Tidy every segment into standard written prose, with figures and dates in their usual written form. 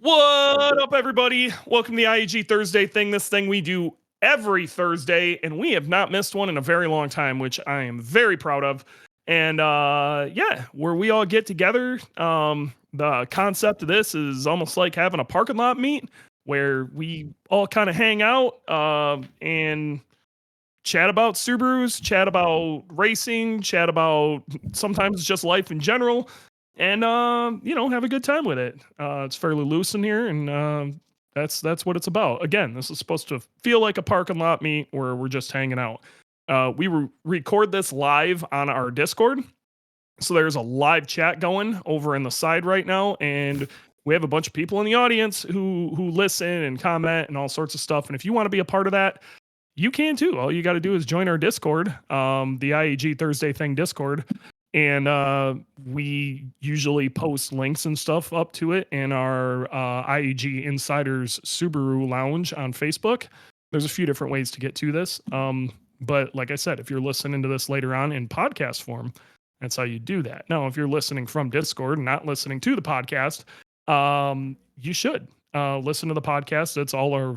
What up, everybody? Welcome to the IAG Thursday Thing. This thing we do every Thursday, and we have not missed one in a very long time, which I am very proud of. And yeah, where we all get together. The concept of this is almost like having a parking lot meet where we all kind of hang out and chat about Subarus, chat about racing, chat about sometimes just life in general, and have a good time with it. It's fairly loose in here, and that's what it's about. Again, this is supposed to feel like a parking lot meet where we're just hanging out. We record this live on our Discord, so there's a live chat going over in the side right now, and we have a bunch of people in the audience who listen and comment and all sorts of stuff. And if you want to be a part of that, you can too. All you got to do is join our Discord, the IAG Thursday Thing Discord, and we usually post links and stuff up to it in our IAG Insiders Subaru Lounge on Facebook. There's a few different ways to get to this, but like I said, if you're listening to this later on in podcast form, that's how you do that. Now, if you're listening from Discord and not listening to the podcast, you should listen to the podcast. It's all our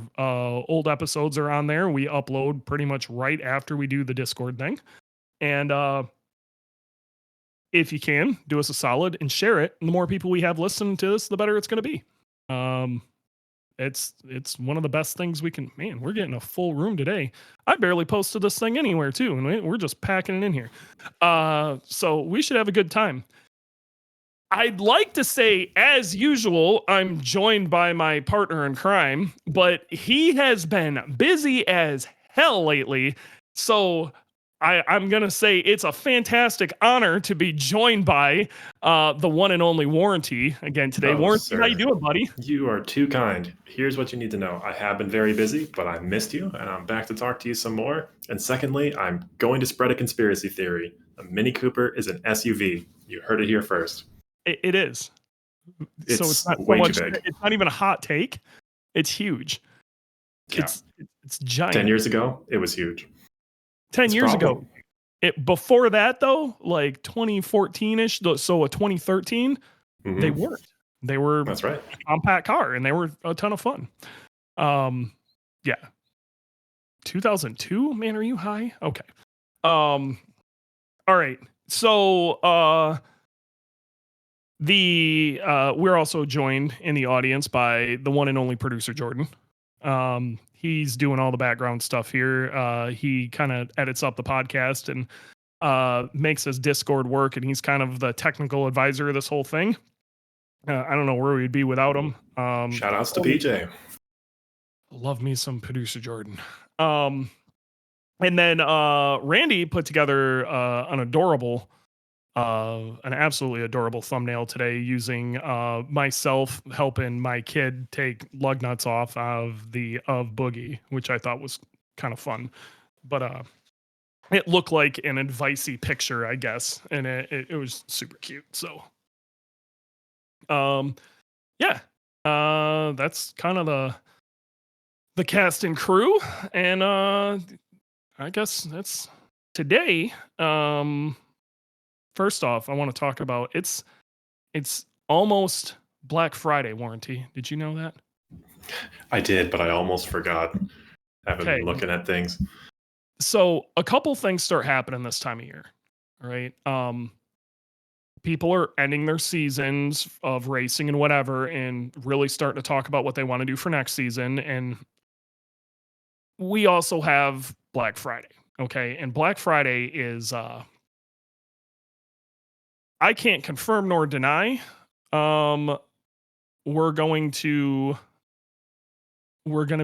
old episodes are on there. We upload pretty much right after we do the Discord thing. And if you can, do us a solid and share it. And the more people we have listening to this, the better it's going to be. It's one of the best things we can. Man, we're getting a full room today. I barely posted this thing anywhere too, and we're just packing it in here. So we should have a good time. I'd like to say, as usual, I'm joined by my partner in crime, but he has been busy as hell lately. So I'm going to say it's a fantastic honor to be joined by the one and only Warranty again today. Warranty, sir. How you doing, buddy? You are too kind. Here's what you need to know. I have been very busy, but I missed you, and I'm back to talk to you some more. And secondly, I'm going to spread a conspiracy theory. A Mini Cooper is an SUV. You heard it here first. It is. It's so it's not way so much, too big. It's not even a hot take. It's huge. Yeah. It's giant. 10 years ago, it was huge. 10 years ago. Before that, though, like 2014-ish, so a 2013, they weren't. They were That's right. A compact car, and they were a ton of fun. Yeah. 2002? Man, are you high? Okay. All right. So we're also joined in the audience by the one and only producer Jordan. He's doing all the background stuff here. He kind of edits up the podcast and makes his Discord work, and he's kind of the technical advisor of this whole thing. I don't know where we'd be without him. Shout outs to PJ. Love me some producer Jordan. And then Randy put together an absolutely adorable thumbnail today using myself helping my kid take lug nuts off of Boogie, which I thought was kind of fun. But it looked like an advicey picture, I guess, and it was super cute. So yeah, that's kind of the cast and crew, and I guess that's today. First off, I want to talk about it's almost Black Friday, Warranty. Did you know that? I did, but I almost forgot. I've been looking at things. So a couple things start happening this time of year, right? People are ending their seasons of racing and whatever, and really starting to talk about what they want to do for next season. And we also have Black Friday, okay? And Black Friday is I can't confirm nor deny. We're going to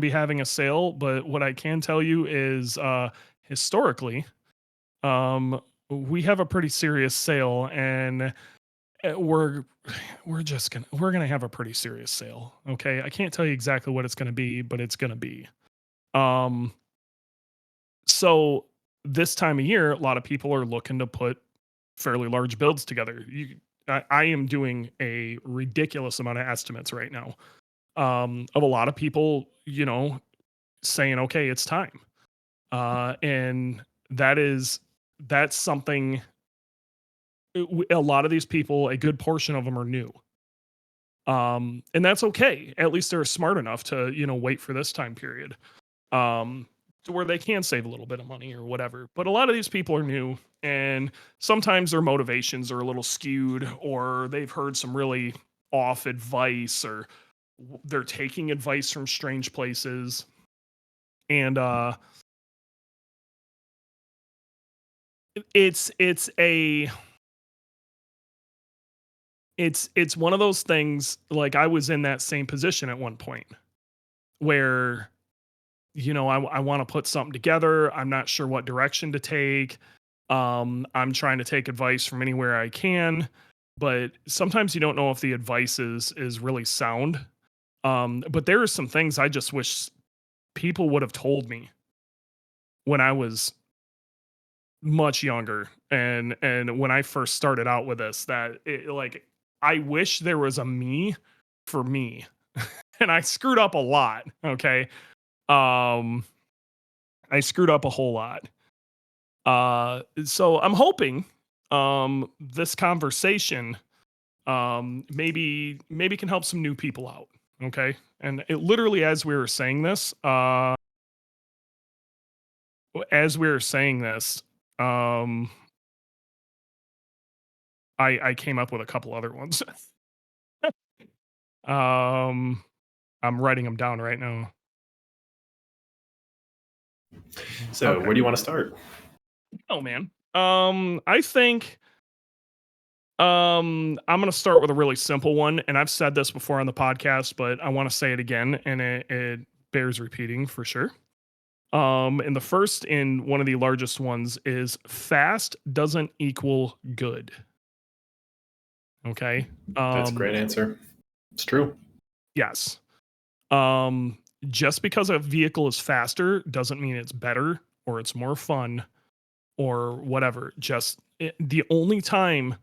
be having a sale, but what I can tell you is historically, we have a pretty serious sale, and we're gonna have a pretty serious sale. Okay, I can't tell you exactly what it's gonna be, but it's gonna be. So this time of year, a lot of people are looking to put fairly large builds together. I am doing a ridiculous amount of estimates right now of a lot of people, saying, okay, it's time. And that's something. A lot of these people, a good portion of them are new. And that's okay. At least they're smart enough to, wait for this time period. To where they can save a little bit of money or whatever. But a lot of these people are new, and sometimes their motivations are a little skewed, or they've heard some really off advice, or they're taking advice from strange places. And it's a it's one of those things. Like, I was in that same position at one point where, I want to put something together. I'm not sure what direction to take. I'm trying to take advice from anywhere I can, but sometimes you don't know if the advice is really sound. But there are some things I just wish people would have told me when I was much younger, and when I first started out with this, that like, I wish there was a me for me. And I screwed up a lot. Okay. Um, I screwed up a whole lot. So I'm hoping this conversation maybe can help some new people out. Okay. And it literally, as we were saying this, um I came up with a couple other ones. um I'm writing them down right now. So, Okay. where do you want to start? Oh man. I think I'm gonna start with a really simple one, and I've said this before on the podcast, but I want to say it again, and it bears repeating for sure. And the first, and one of the largest ones, is fast doesn't equal good. Okay. That's a great answer. It's true. Yes. Um, just because a vehicle is faster doesn't mean it's better or it's more fun or whatever. The only time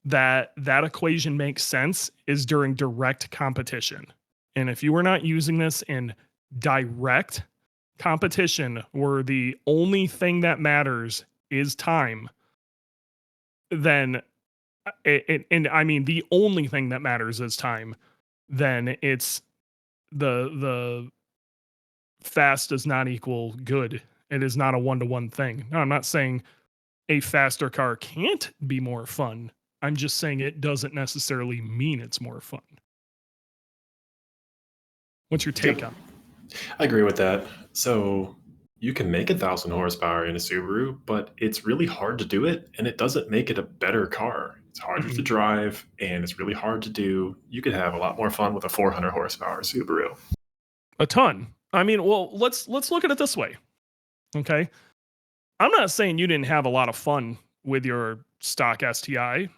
that equation makes sense is during direct competition. And if you are not using this in direct competition, where the only thing that matters is time, then and I mean the only thing that matters is time, then it's the fast does not equal good. It is not a one-to-one thing. No, I'm not saying a faster car can't be more fun. I'm just saying it doesn't necessarily mean it's more fun. What's your take Yep, on I agree with that. So, you can make 1,000 horsepower in a Subaru, but it's really hard to do it, and it doesn't make it a better car. It's it? harder to drive, and it's really hard to do. You could have a lot more fun with a 400 horsepower Subaru. A ton. I mean, well, let's look at it this way. Okay. I'm not saying you didn't have a lot of fun with your stock STI,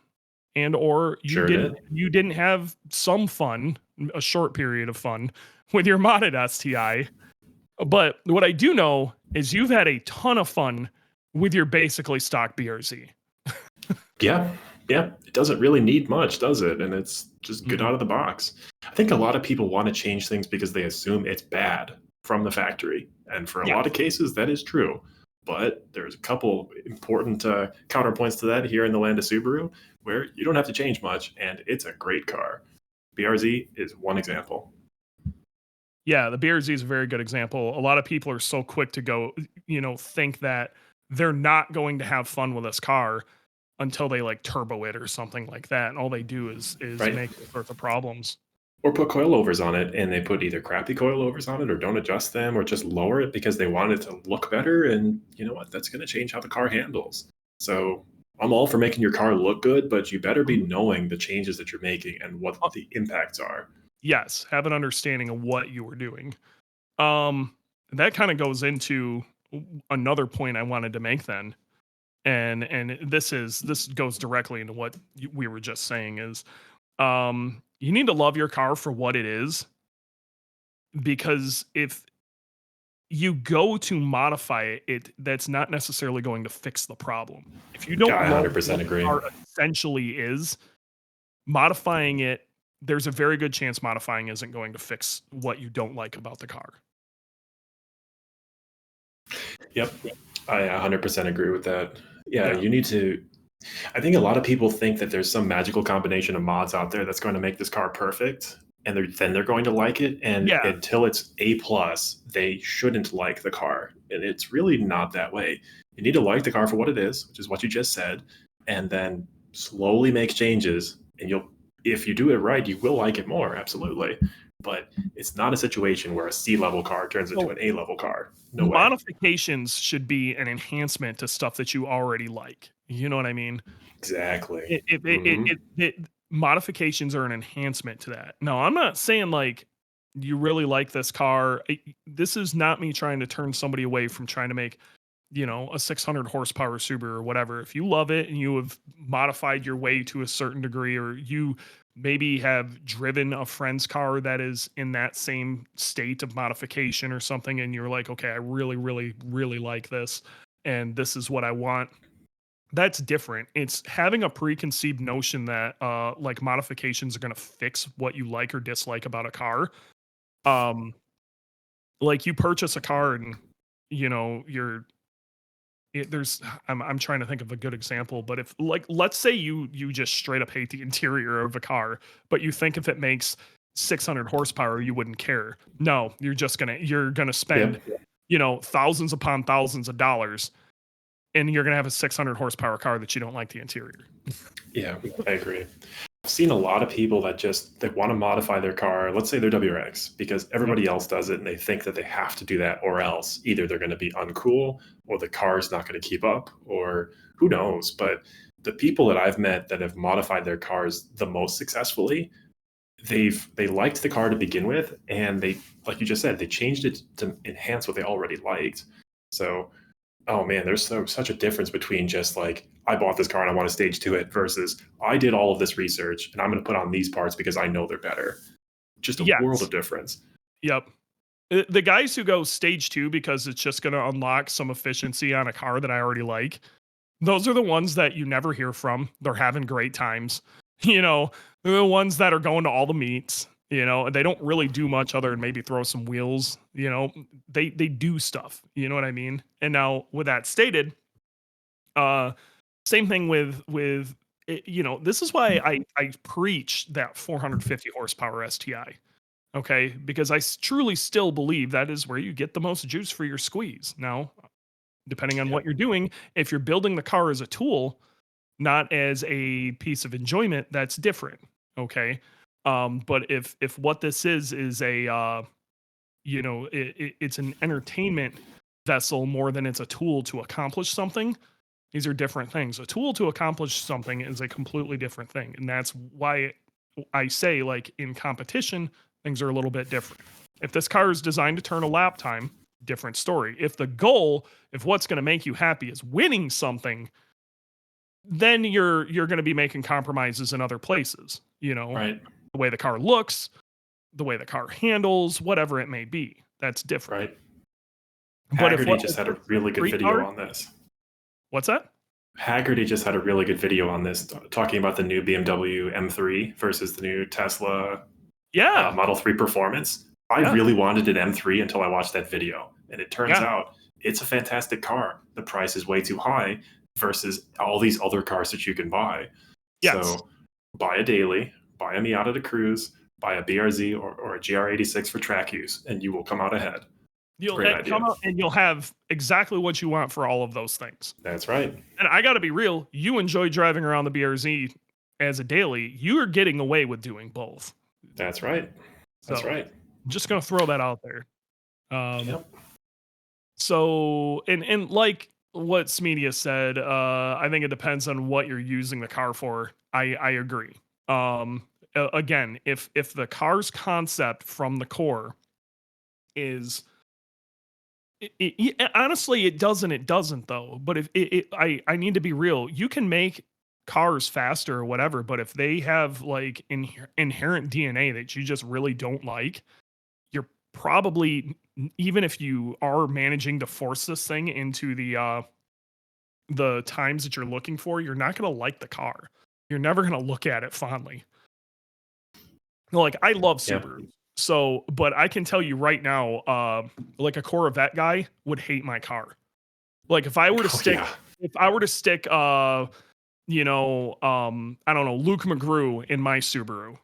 and or Sure did. you didn't have some fun, a short period of fun with your modded STI. But what I do know is you've had a ton of fun with your basically stock BRZ. Yeah, yeah. It doesn't really need much, does it? And it's just good Mhm. out of the box. I think a lot of people want to change things because they assume it's bad from the factory. And for a Yeah. lot of cases, that is true. But there's a couple important counterpoints to that here in the land of Subaru where you don't have to change much and it's a great car. BRZ is one example. Yeah, the BRZ is a very good example. A lot of people are so quick to go, think that they're not going to have fun with this car until they like turbo it or something like that. And all they do is Right? make all sorts of problems. Or put coilovers on it and they put either crappy coilovers on it or don't adjust them or just lower it because they want it to look better. And you know what? That's going to change how the car handles. So I'm all for making your car look good, but you better be Mhm. knowing the changes that you're making and what Uh, the impacts are. yes, have an understanding of what you were doing. Um, that kind of goes into another point I wanted to make then. And this goes directly into what we were just saying is you need to love your car for what it is, because if you go to modify that's not necessarily going to fix the problem. If you Yeah, don't I love what 100% the agree. car essentially is, modifying it, there's a very good chance modifying isn't going to fix what you don't like about the car. Yep. I 100% agree with that. Yeah, Yeah. you need to I think a lot of people think that there's some magical combination of mods out there that's going to make this car perfect, and then they're going to like it. And Yeah. until it's A plus, they shouldn't like the car. And it's really not that way. You need to like the car for what it is, which is what you just said, and then slowly make changes. And if you do it right, you will like it more. Absolutely. But it's not a situation where a C level car turns into So an A level car. No way. modifications should be an enhancement to stuff that you already like. You know what I mean? Exactly. It modifications are an enhancement to that. No, I'm not saying like you really like this car. This is not me trying to turn somebody away from trying to make, a 600 horsepower Subaru or whatever. If you love it and you have modified your way to a certain degree, or you maybe have driven a friend's car that is in that same state of modification or something, and you're like, okay, I really, really, really like this, and this is what I want. That's different. It's having a preconceived notion that like modifications are going to fix what you like or dislike about a car. Um like you purchase a car and you're there's I'm trying to think of a good example, but if like let's say you just straight up hate the interior of a car, but you think if it makes 600 horsepower you wouldn't care. No, you're going to spend, Yep. thousands upon thousands of dollars, and you're going to have a 600 horsepower car that you don't like the interior. Yeah, I agree. I've seen a lot of people that want to modify their car, let's say their WRX, because everybody else does it and they think that they have to do that, or else either they're going to be uncool or the car's not going to keep up, or who knows. But the people that I've met that have modified their cars the most successfully, they liked the car to begin with, and they, like you just said, they changed it to enhance what they already liked. So oh man, there's such a difference between just like, I bought this car and I want to stage to it versus I did all of this research and I'm going to put on these parts because I know they're better. Just a world Yes. of difference. Yep. The guys who go stage 2 because it's just going to unlock some efficiency on a car that I already like, those are the ones that you never hear from. They're having great times. They're the ones that are going to all the meets, and they don't really do much other than maybe throw some wheels, they do stuff, you know what I mean? And now with that stated, uh same thing with this is why I preach that 450 horsepower STI. Okay, because truly still believe that is where you get the most juice for your squeeze. Now, depending on Yeah. what you're doing, if you're building the car as a tool, not as a piece of enjoyment, that's different. Okay. But if what this is a it's an entertainment vessel more than it's a tool to accomplish something. These are different things. A tool to accomplish something is a completely different thing, and that's why I say, like, in competition, things are a little bit different. If this car is designed to turn a lap time, different story. If what's going to make you happy is winning something, then you're going to be making compromises in other places. Right. The way the car looks, the way the car handles, whatever it may be. That's different. Right. But if Haggerty what just had a really good street video car, on this. what's that? Haggerty just had a really good video on this, talking about the new BMW M3 versus the new Tesla Yeah, Model 3 Performance. I yeah, really wanted an M3 until I watched that video. And it turns yeah. out it's a fantastic car. The price is way too high versus all these other cars that you can buy. Yes. So buy a daily, buy a Miata to cruise, buy a BRZ or a GR86 for track use, and you will come out ahead. You'll Great idea. come out and you'll have exactly what you want for all of those things. That's right. And I got to be real, you enjoy driving around the BRZ as a daily. You are getting away with doing both. That's right. That's So, right. I'm just going to throw that out there. Yep. So, and like what Smedia said, I think it depends on what you're using the car for. I agree. Again, if the car's concept from the core is honestly, it doesn't though. But if I need to be real, you can make cars faster or whatever, but if they have like inherent DNA that you just really don't like, you're probably, even if you are managing to force this thing into the times that you're looking for, you're not going to like the car. You're never going to look at it fondly. Like, I love Yep. Subaru. So, but I can tell you right now, like a Corvette guy would hate my car. Like if I were to Oh, stick, yeah. if I were to stick, I don't know, Luke McGrew in my Subaru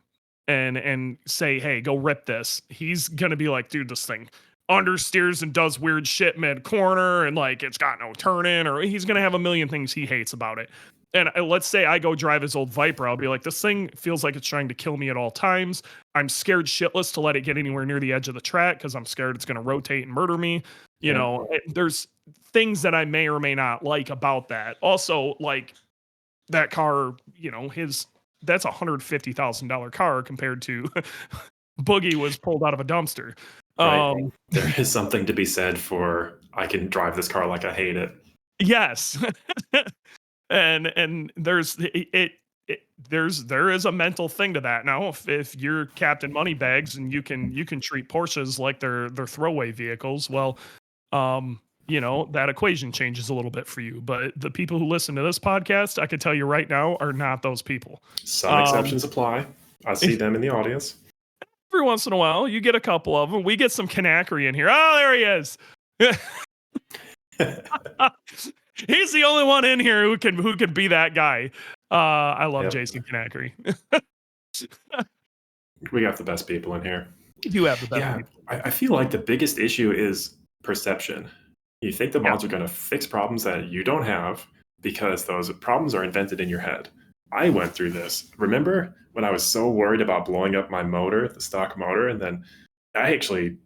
and say, hey, go rip this. He's gonna be like, dude, this thing understeers and does weird shit mid corner and like it's got no turn in, or he's gonna have a million things he hates about it. And let's say I go drive his old Viper, I'll be like, this thing feels like it's trying to kill me at all times. I'm scared shitless to let it get anywhere near the edge of the track because I'm scared it's gonna rotate and murder me. There's things that I may or may not like about that. Also, like that car, that's $150,000 car compared to Boogie was pulled out of a dumpster. Right. There is something to be said for I can drive this car like I hate it. Yes. and there is a mental thing to that. Now, if you're Captain Moneybags and you can treat Porsches like they're throwaway vehicles, well, that equation changes a little bit for you. But the people who listen to this podcast, I can tell you right now, are not those people. Some exceptions apply. I see them in the audience. Every once in a while, you get a couple of them. We get some Kanakri in here. Oh, there he is. He's the only one in here who can be that guy. I love Jason Kanakri. We got the best people in here. You do have the best people. I feel like the biggest issue is perception. You think the mods are going to fix problems that you don't have because those problems are invented in your head. I went through this. Remember when I was so worried about blowing up my motor, the stock motor, and then the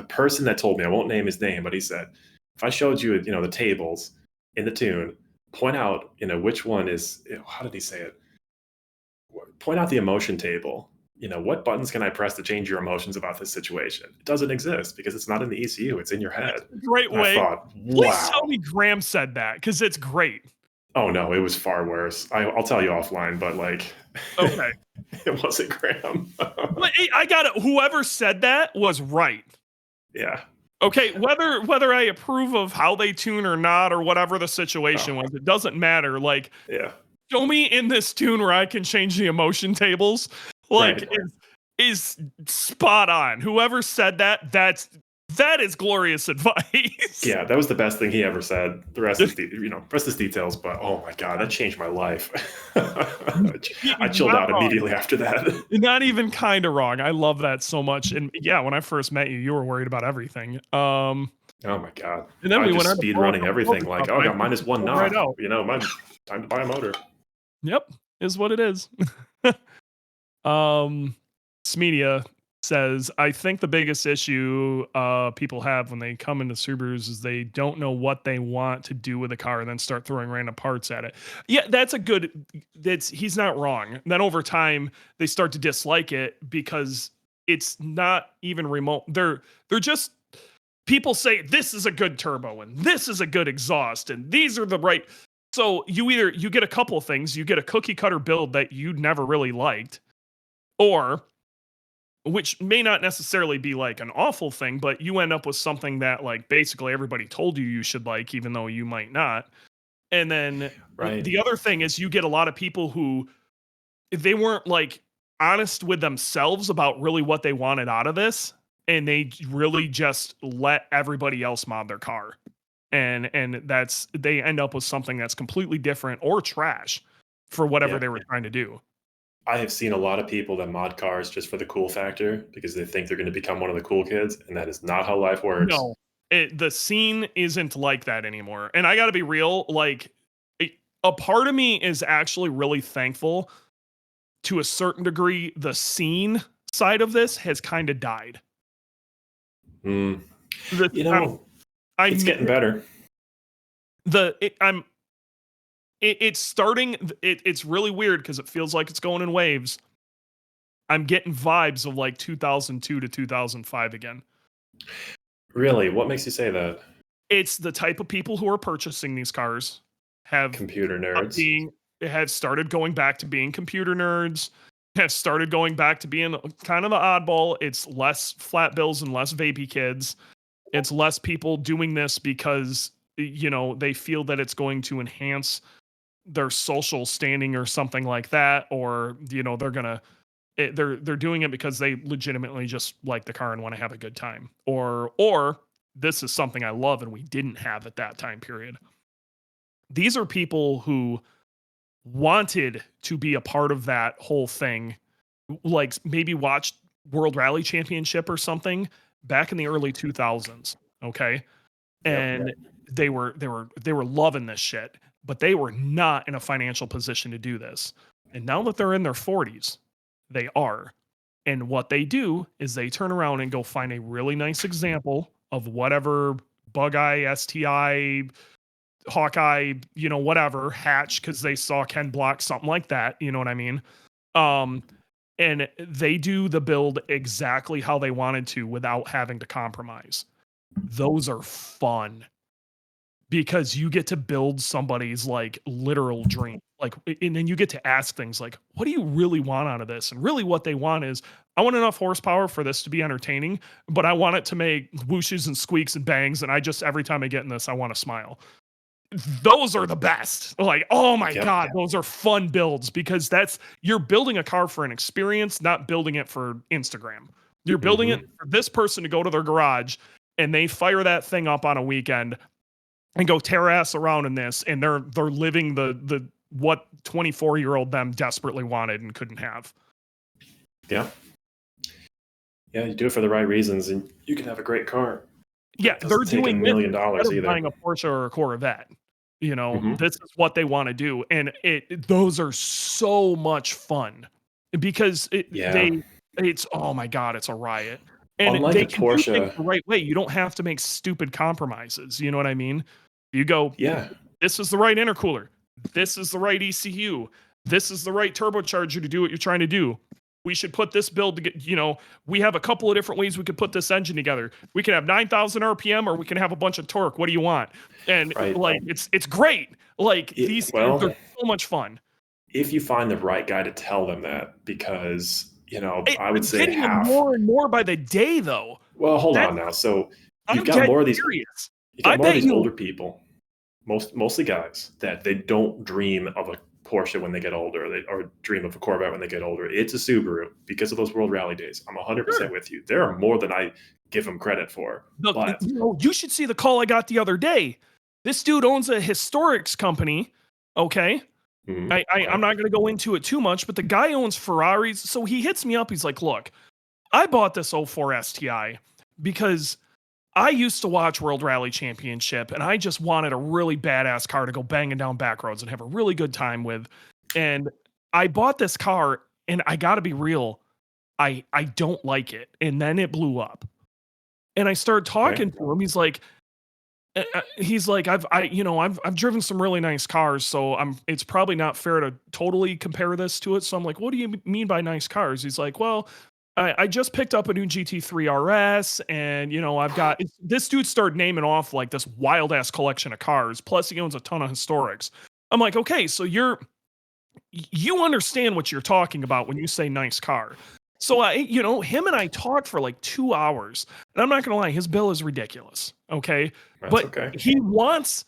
person that told me, I won't name his name, but he said, if I showed you, the tables in the tune, point out, which one is, how did he say it? Point out the emotion table. What buttons can I press to change your emotions about this situation? It doesn't exist because it's not in the ECU. It's in your head. Great and way. I thought, wow. Please tell me Graham said that because it's great. Oh, no, it was far worse. I'll tell you offline, but okay. It wasn't Graham. But I got it. Whoever said that was right. Yeah. Okay, whether I approve of how they tune or not, or whatever the situation was, it doesn't matter. Show me in this tune where I can change the emotion tables. Is spot on. Whoever said that is glorious advice. Yeah, that was the best thing he ever said. The rest is details, but oh my god, that changed my life. I chilled out immediately after that. Not even kind of wrong. I love that so much. And yeah, when I first met you, you were worried about everything. Oh my god. And then I we just went speed running everything. I got minus one knock. Time to buy a motor. Yep, is what it is. Smedia says, I think the biggest issue people have when they come into Subarus is they don't know what they want to do with a car and then start throwing random parts at it. Yeah, he's not wrong. Then over time, they start to dislike it because it's not even remote. They're just, people say this is a good turbo and this is a good exhaust and these are the right. So you get a couple of things. You get a cookie cutter build that you never really liked, or which may not necessarily be like an awful thing, but you end up with something that like basically everybody told you should like, even though you might not. And then the other thing is you get a lot of people who they weren't like honest with themselves about really what they wanted out of this. And they really just let everybody else mod their car. And they end up with something that's completely different or trash for whatever they were trying to do. I have seen a lot of people that mod cars just for the cool factor because they think they're going to become one of the cool kids, and that is not how life works. No, the scene isn't like that anymore. And I got to be real, a part of me is actually really thankful to a certain degree. The scene side of this has kind of died. It's getting better. It's starting. It's really weird because it feels like it's going in waves. I'm getting vibes of like 2002 to 2005 again. Really? What makes you say that? It's the type of people who are purchasing these cars have computer nerds. Have started going back to being computer nerds. Have started going back to being kind of the oddball. It's less flat bills and less vapey kids. It's less people doing this because they feel that it's going to enhance their social standing or something like that, or they're doing it because they legitimately just like the car and want to have a good time, or this is something I love and we didn't have at that time period. These are people who wanted to be a part of that whole thing, like maybe watched World Rally Championship or something back in the early 2000s, okay? Yep. And they were loving this shit, but they were not in a financial position to do this. And now that they're in their 40s, they are. And what they do is they turn around and go find a really nice example of whatever bug eye, STI, Hawkeye, whatever, hatch because they saw Ken Block, something like that. You know what I mean? Um, and they do the build exactly how they wanted to without having to compromise. Those are fun because you get to build somebody's like literal dream. Like, and then you get to ask things like, what do you really want out of this? And really what they want is, I want enough horsepower for this to be entertaining, but I want it to make whooshes and squeaks and bangs. And I just, every time I get in this, I want to smile. Those are the best. Like, oh my God, those are fun builds because you're building a car for an experience, not building it for Instagram. You're building it for this person to go to their garage and they fire that thing up on a weekend and go tear ass around in this, and they're living the what 24-year-old them desperately wanted and couldn't have. Yeah. Yeah, you do it for the right reasons and you can have a great car. Yeah, they're doing $1 million either. buying a Porsche or a Corvette. This is what they want to do, and those are so much fun because it's oh my God, it's a riot. And Unlike they a can do Porsche, things the right way. You don't have to make stupid compromises. You know what I mean? You go, this is the right intercooler. This is the right ECU. This is the right turbocharger to do what you're trying to do. We should put this build to get, we have a couple of different ways we could put this engine together. We can have 9,000 RPM or we can have a bunch of torque. What do you want? And like, it's great. Like they're so much fun. If you find the right guy to tell them that, because, I would say getting them more and more by the day though. Well, hold on now. So you've got more of these, older people, mostly guys that they don't dream of a Porsche when they get older, or dream of a Corvette when they get older. It's a Subaru because of those World Rally days. I'm 100% with you. There are more than I give them credit for. But you should see the call I got the other day. This dude owns a historics company. Okay. I'm not going to go into it too much, but the guy owns Ferraris. So he hits me up. He's like, look, I bought this 04 STI because I used to watch World Rally Championship and I just wanted a really badass car to go banging down back roads and have a really good time with. And I bought this car and I got to be real, I don't like it. And then it blew up. And I started talking to him. He's like, I've driven some really nice cars, so it's probably not fair to totally compare this to it. So I'm like, what do you mean by nice cars? He's like, well, I just picked up a new GT3 RS, and I've got this dude started naming off like this wild ass collection of cars. Plus, he owns a ton of historics. I'm like, okay, so you understand what you're talking about when you say nice car. So him and I talked for like 2 hours, and I'm not gonna lie, his bill is ridiculous. Okay, he wants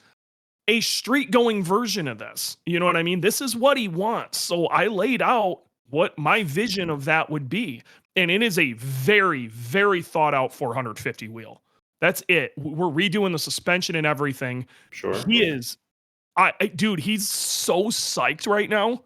a street going version of this. You know what I mean? This is what he wants. So I laid out what my vision of that would be. And it is a very, very thought out 450 wheel. That's it. We're redoing the suspension and everything. Sure. He is, dude, he's so psyched right now.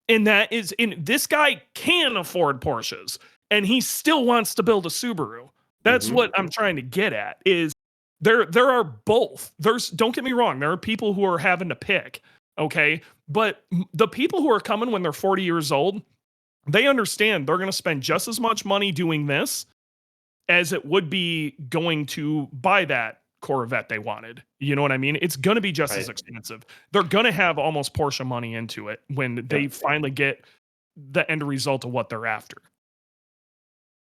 And this guy can afford Porsches and he still wants to build a Subaru. That's what I'm trying to get at is there are both. Don't get me wrong. There are people who are having to pick. Okay. But the people who are coming when they're 40 years old, they understand they're going to spend just as much money doing this as it would be going to buy that Corvette they wanted. You know what I mean? It's going to be just as expensive. They're going to have almost Porsche money into it when they finally get the end result of what they're after.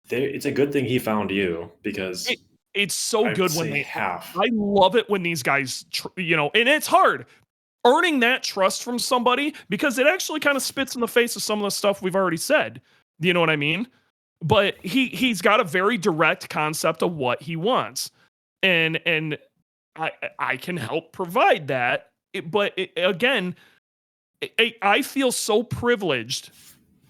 It's a good thing he found you because it's so good when they have. I love it when these guys, and it's hard. Earning that trust from somebody because it actually kind of spits in the face of some of the stuff we've already said. You know what I mean? But he's got a very direct concept of what he wants. And I can help provide that. I feel so privileged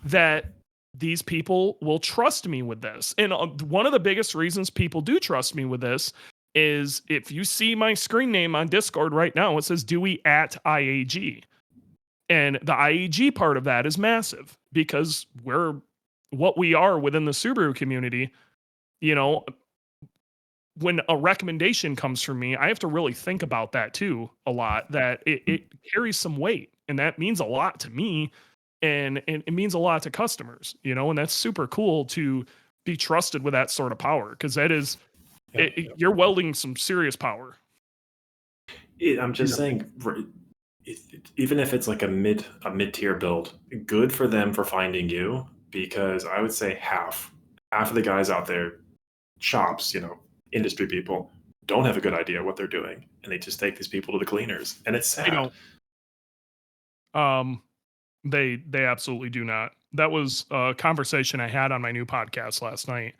that these people will trust me with this. And one of the biggest reasons people do trust me with this is if you see my screen name on Discord right now, it says Dewey at IAG. And the IAG part of that is massive because we're what we are within the Subaru community. You know, when a recommendation comes from me, I have to really think about that too a lot, that it carries some weight and that means a lot to me and it means a lot to customers, and that's super cool to be trusted with that sort of power because that is, Yeah. you're welding some serious power. I'm just saying, even if it's like a mid-tier build, good for them for finding you, because I would say half of the guys out there, shops, industry people, don't have a good idea what they're doing, and they just take these people to the cleaners, and it's They sad. don't. Um, they absolutely do not. That was a conversation I had on my new podcast last night.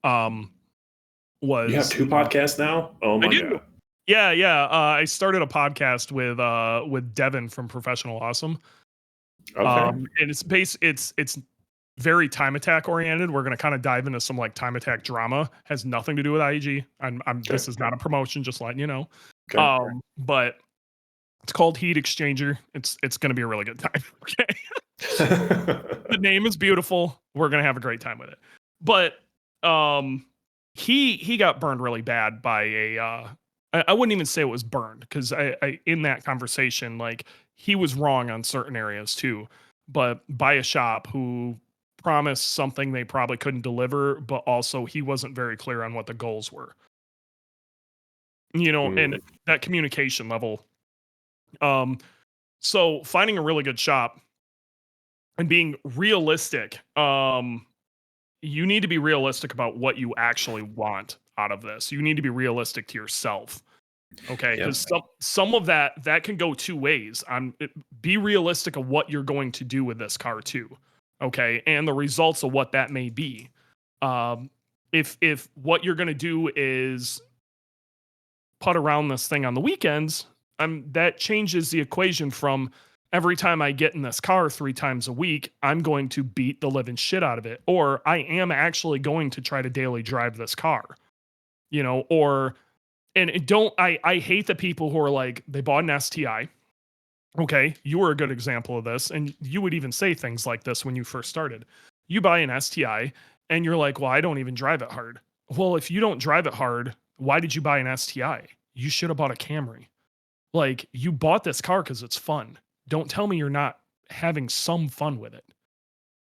Um, You have was two podcasts now? Oh I my do. god. Yeah, yeah. I started a podcast with Devin from Professional Awesome. Okay. And it's very time attack oriented. We're gonna kind of dive into some like time attack drama. Has nothing to do with IEG. Okay. This is not a promotion, just letting you know. Okay. But it's called Heat Exchanger. It's gonna be a really good time. Okay. The name is beautiful. We're gonna have a great time with it. But um he got burned really bad by a I wouldn't even say it was burned because I in that conversation, like he was wrong on certain areas too, but by a shop who promised something they probably couldn't deliver, but also he wasn't very clear on what the goals were. And Mm, that communication level. Um so finding a really good shop and being realistic, you need to be realistic about what you actually want out of this. You need to be realistic to yourself. Okay, yep. because some of that can go two ways. Be realistic of what you're going to do with this car too. Okay, and the results of what that may be. Um, if what you're going to do is put around this thing on the weekends, that changes the equation from every time I get in this car 3 times a week, I'm going to beat the living shit out of it, or I am actually going to try to daily drive this car, or and it don't I hate the people who are like they bought an STI. Okay, you were a good example of this, and you would even say things like this when you first started. You buy an STI, and you're like, "Well, I don't even drive it hard." Well, if you don't drive it hard, why did you buy an STI? You should have bought a Camry. Like you bought this car because it's fun. Don't tell me you're not having some fun with it.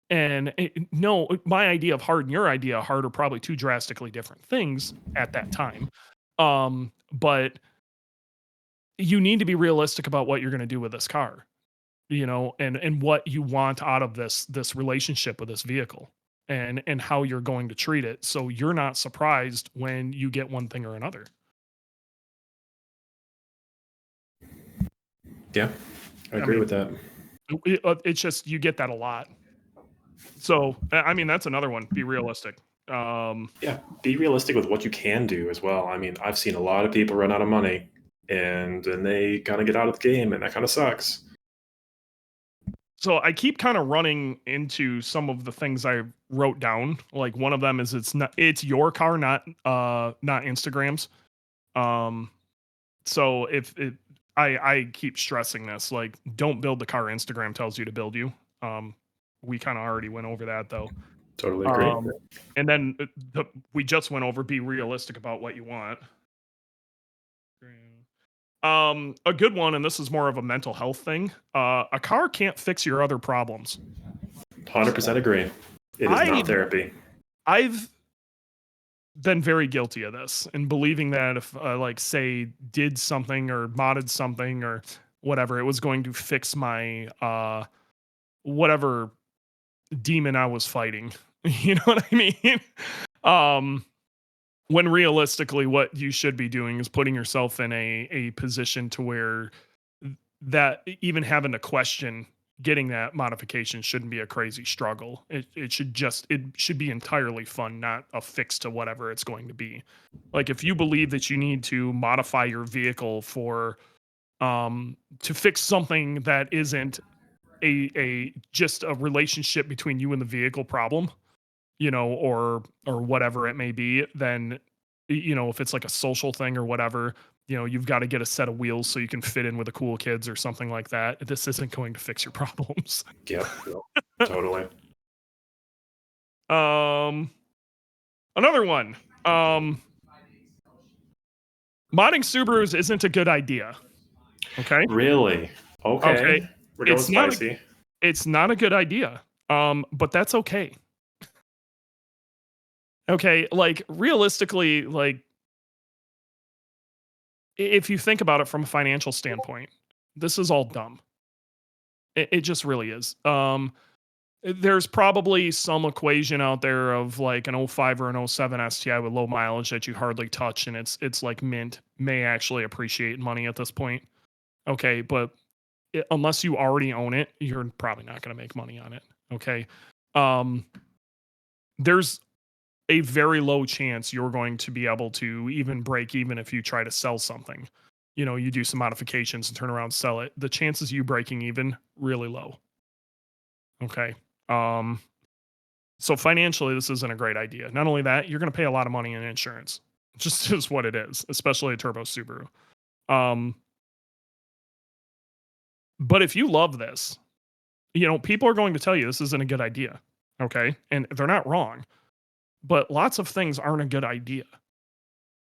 And no, my idea of hard and your idea of hard are probably two drastically different things at that time. But you need to be realistic about what you're going to do with this car, and what you want out of this relationship with this vehicle, and how you're going to treat it, so you're not surprised when you get one thing or another. Yeah. I I agree mean, with that. it's just you get that a lot. So I mean, that's another one. Be realistic. Yeah, be realistic with what you can do as well. I mean, I've seen a lot of people run out of money and then they kind of get out of the game, and that kind of sucks. So I keep kind of running into some of the things I wrote down. Like one of them is it's your car, not Instagram's. Um, so if it I keep stressing this, like don't build the car Instagram tells you to build you. Um, we kind of already went over that though. Totally agree. Um, and then we just went over be realistic about what you want. A good one, and this is more of a mental health thing. A car can't fix your other problems. 100% agree. It is I not therapy. I've been very guilty of this and believing that if like say did something or modded something or whatever, it was going to fix my whatever demon I was fighting. You know what I mean? Um when realistically what you should be doing is putting yourself in a position to where that even having to question getting that modification shouldn't be a crazy struggle. It should be entirely fun, not a fix to whatever it's going to be. Like if you believe that you need to modify your vehicle for to fix something that isn't a just a relationship between you and the vehicle problem, or whatever it may be, then if it's like a social thing or whatever, you've got to get a set of wheels so you can fit in with the cool kids or something like that. This isn't going to fix your problems. Yep. Totally. Another one. Modding Subarus isn't a good idea. Okay. Really? Okay. We're going spicy. It's not a good idea. But that's okay. Okay, like realistically, like if you think about it from a financial standpoint, this is all dumb. It just really is. There's probably some equation out there of like an '05 or an '07 STI with low mileage that you hardly touch, and it's like mint may actually appreciate money at this point. Okay, but unless you already own it, you're probably not going to make money on it. Okay, there's a very low chance you're going to be able to even break even if you try to sell something. You do some modifications and turn around and sell it. The chances of you breaking even really low. Okay. So financially, this isn't a great idea. Not only that, you're going to pay a lot of money in insurance. Just is what it is, especially a turbo Subaru. But if you love this, people are going to tell you this isn't a good idea. Okay. And they're not wrong. But lots of things aren't a good idea.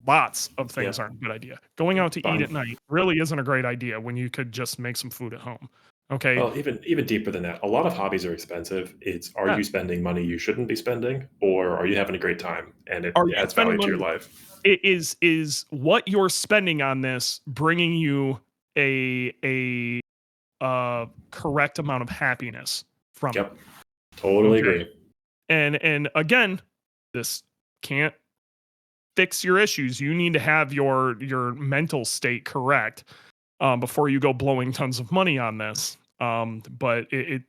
Lots of things aren't a good idea. Going out to eat at night really isn't a great idea when you could just make some food at home. Okay. Well, even deeper than that, a lot of hobbies are expensive. It's are you spending money you shouldn't be spending, or are you having a great time and it adds value to your life? It is what you're spending on this bringing you a correct amount of happiness from it. Totally agree. And again, this can't fix your issues. You need to have your mental state correct before you go blowing tons of money on this. But if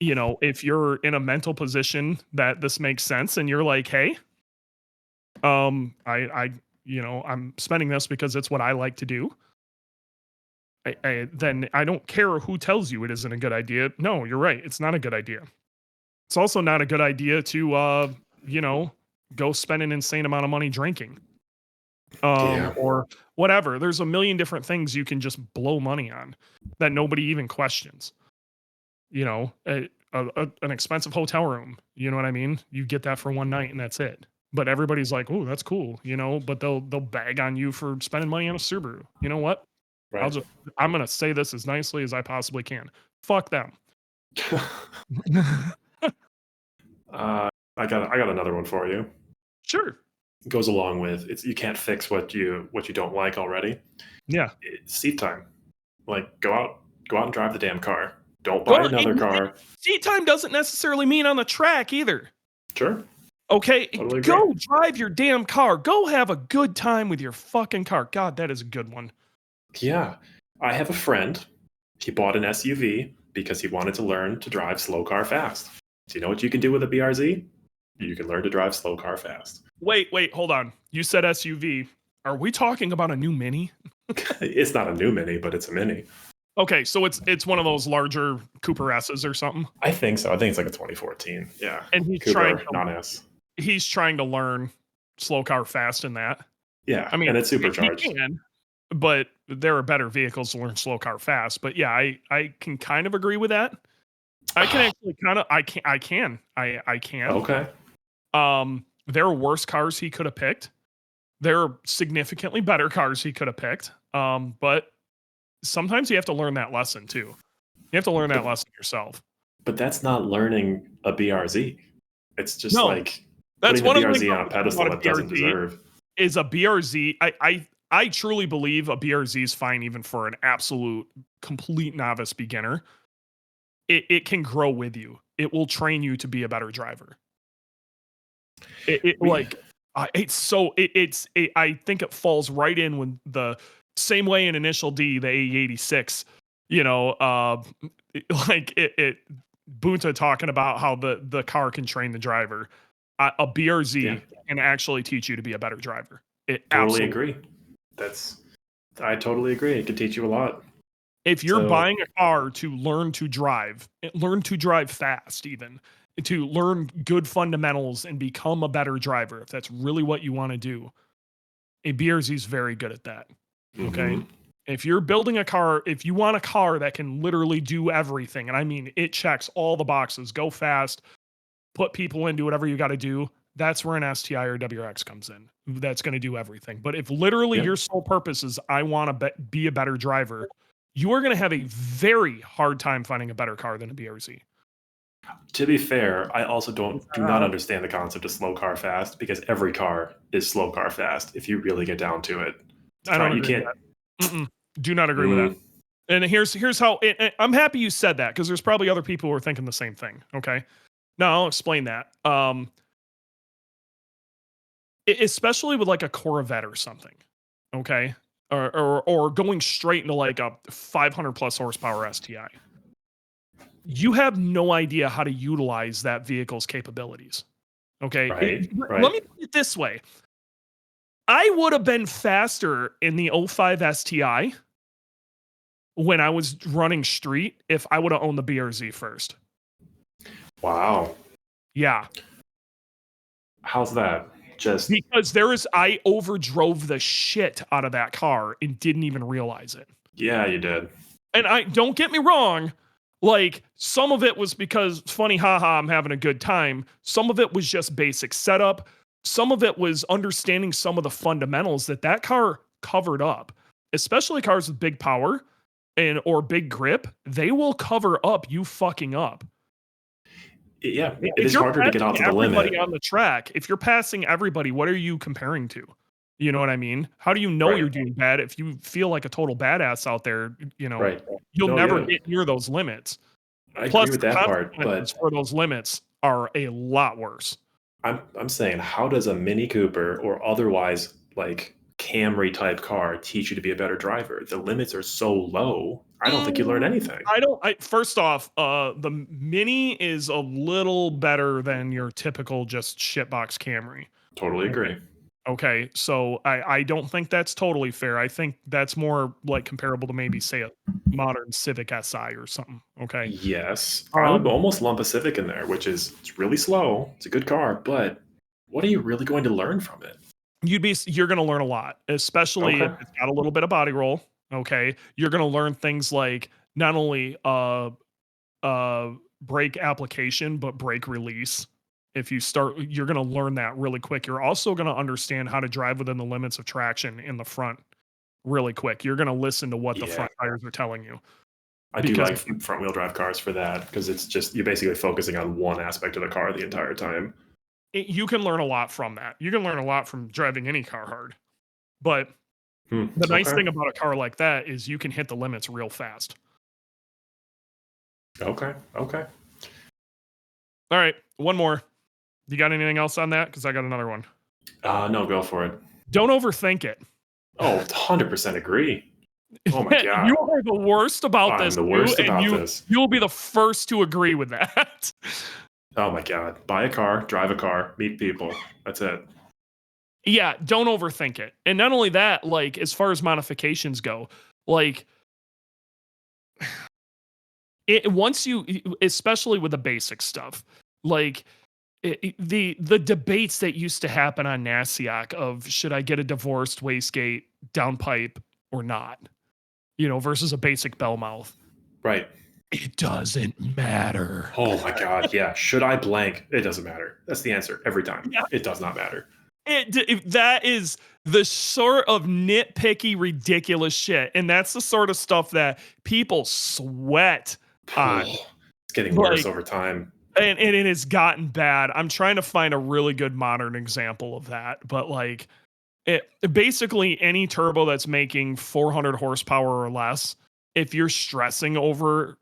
you're in a mental position that this makes sense and you're like, hey, I'm spending this because it's what I like to do. Then I don't care who tells you it isn't a good idea. No, you're right. It's not a good idea. It's also not a good idea to, go spend an insane amount of money drinking or whatever. There's a million different things you can just blow money on that nobody even questions. An expensive hotel room. You know what I mean? You get that for one night and that's it. But everybody's like, "Oh, that's cool," but they'll bag on you for spending money on a Subaru. You know what? Right. I'm gonna say this as nicely as I possibly can. Fuck them. I got another one for you. Sure. It goes along with it's you can't fix what you don't like already. Yeah. It's seat time. Like go out and drive the damn car. Don't buy another car. Seat time doesn't necessarily mean on the track either. Sure. Okay, Totally go drive your damn car. Go have a good time with your fucking car. God, that is a good one. Yeah. I have a friend. He bought an SUV because he wanted to learn to drive slow car fast. Do you know what you can do with a BRZ? You can learn to drive slow car fast. Wait, hold on. You said SUV. Are we talking about a new Mini? It's not a new Mini, but it's a Mini. Okay, so it's one of those larger Cooper S's or something? I think so. I think it's like a 2014. Yeah. And he's Cooper, non-S. He's trying to learn slow car fast in that. Yeah, I mean, and it's supercharged. He can, but there are better vehicles to learn slow car fast. But yeah, I can kind of agree with that. I can actually kind of I can. Okay. There are worse cars he could have picked. There are significantly better cars he could have picked. But sometimes you have to learn that lesson too. You have to learn that lesson yourself. But that's not learning a BRZ. It's just that's putting the BRZ on a pedestal that doesn't deserve. Is a BRZ. I truly believe a BRZ is fine even for an absolute complete novice beginner. It can grow with you. It will train you to be a better driver. I think it falls right in with the same way in Initial D, the AE86, Bunta talking about how the car can train the driver. A BRZ can actually teach you to be a better driver. Totally agree. I totally agree. It can teach you a lot. If you're buying a car to learn to drive fast, even to learn good fundamentals and become a better driver, if that's really what you want to do, A BRZ is very good at that. Okay. Mhm. If you're building a car, if you want a car that can literally do everything, and I mean, it checks all the boxes, go fast, put people in, do whatever you got to do, that's where an STI or WRX comes in. That's going to do everything. But if literally Yeah. your sole purpose is, I want to be a better driver, you are going to have a very hard time finding a better car than a BRZ. To be fair, I also do not understand the concept of slow car fast because every car is slow car fast if you really get down to it. I don't You agree can't. with that. Do not agree with that. And here's how I'm happy you said that, because there's probably other people who are thinking the same thing. Okay. Now I'll explain that. Especially with like a Corvette or something. Okay. Or going straight into like a 500 plus horsepower STI. You have no idea how to utilize that vehicle's capabilities. Okay. Right. Let me put it this way. I would have been faster in the 05 STI when I was running street if I would have owned the BRZ first. Wow. Yeah. How's that? Just because I overdrove the shit out of that car and didn't even realize it. Yeah, you did. And I don't get me wrong, like some of it was because funny, haha, I'm having a good time. Some of it was just basic setup. Some of it was understanding some of the fundamentals that car covered up, especially cars with big power or big grip. They will cover up you fucking up. Yeah, it is harder to get out to the limit. Everybody on the track, if you're passing everybody, what are you comparing to? You know what I mean? How do you know you're doing bad if you feel like a total badass out there? You know, you'll never get near those limits. I Plus, agree with that part, but for those limits are a lot worse. I'm saying, how does a Mini Cooper or otherwise like Camry type car teach you to be a better driver? The limits are so low. I don't think you learn anything. First off, the Mini is a little better than your typical just shitbox Camry. Totally agree. Okay, so I don't think that's totally fair. I think that's more like comparable to maybe say a modern Civic Si or something. Okay. Yes, I would almost lump a Civic in there, which is it's really slow. It's a good car, but what are you really going to learn from it? You're going to learn a lot, especially if it's got a little bit of body roll. Okay, you're going to learn things like not only brake application but brake release. If you start, you're going to learn that really quick. You're also going to understand how to drive within the limits of traction in the front really quick. You're going to listen to what the front tires are telling you. I do like front wheel drive cars for that, because it's just you're basically focusing on one aspect of the car the entire time. You can learn a lot from that. You can learn a lot from driving any car hard. But the nice thing about a car like that is you can hit the limits real fast. Okay. All right. One more. You got anything else on that? Because I got another one. No, go for it. Don't overthink it. Oh, 100% agree. Oh my God. You are the worst about this. I'm the worst about this. You'll be the first to agree with that. Oh my God. Buy a car, drive a car, meet people. That's it. Yeah, don't overthink it. And not only that, like as far as modifications go, like once you, especially with the basic stuff, like the debates that used to happen on NASIAC of should I get a divorced wastegate downpipe or not, you know, versus a basic bell mouth. Right. It doesn't matter. Oh my God. Yeah. Should I blank? It doesn't matter. That's the answer every time. Yeah. It does not matter. That is the sort of nitpicky, ridiculous shit. And that's the sort of stuff that people sweat on. It's getting worse over time. And it has gotten bad. I'm trying to find a really good modern example of that. But like basically any turbo that's making 400 horsepower or less, if you're stressing over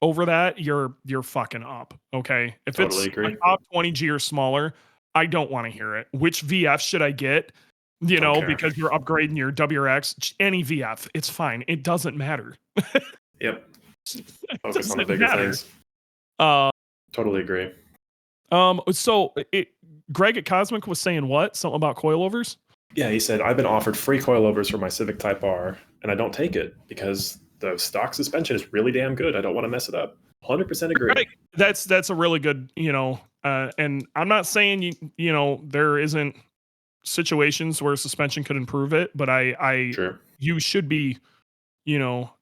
that, you're fucking up. Okay. If it's a top 20G or smaller, I don't want to hear it. Which VF should I get? You know, because you're upgrading your WRX, any VF, it's fine. It doesn't matter. Yep. Focus on the bigger things. Totally agree. So Greg at Cosmic was saying what? Something about coilovers? Yeah, he said, I've been offered free coilovers for my Civic Type R, and I don't take it because the stock suspension is really damn good. I don't want to mess it up. 100% agree. Right. That's a really good, you know, and I'm not saying you know there isn't situations where suspension could improve it, but Sure. you should be,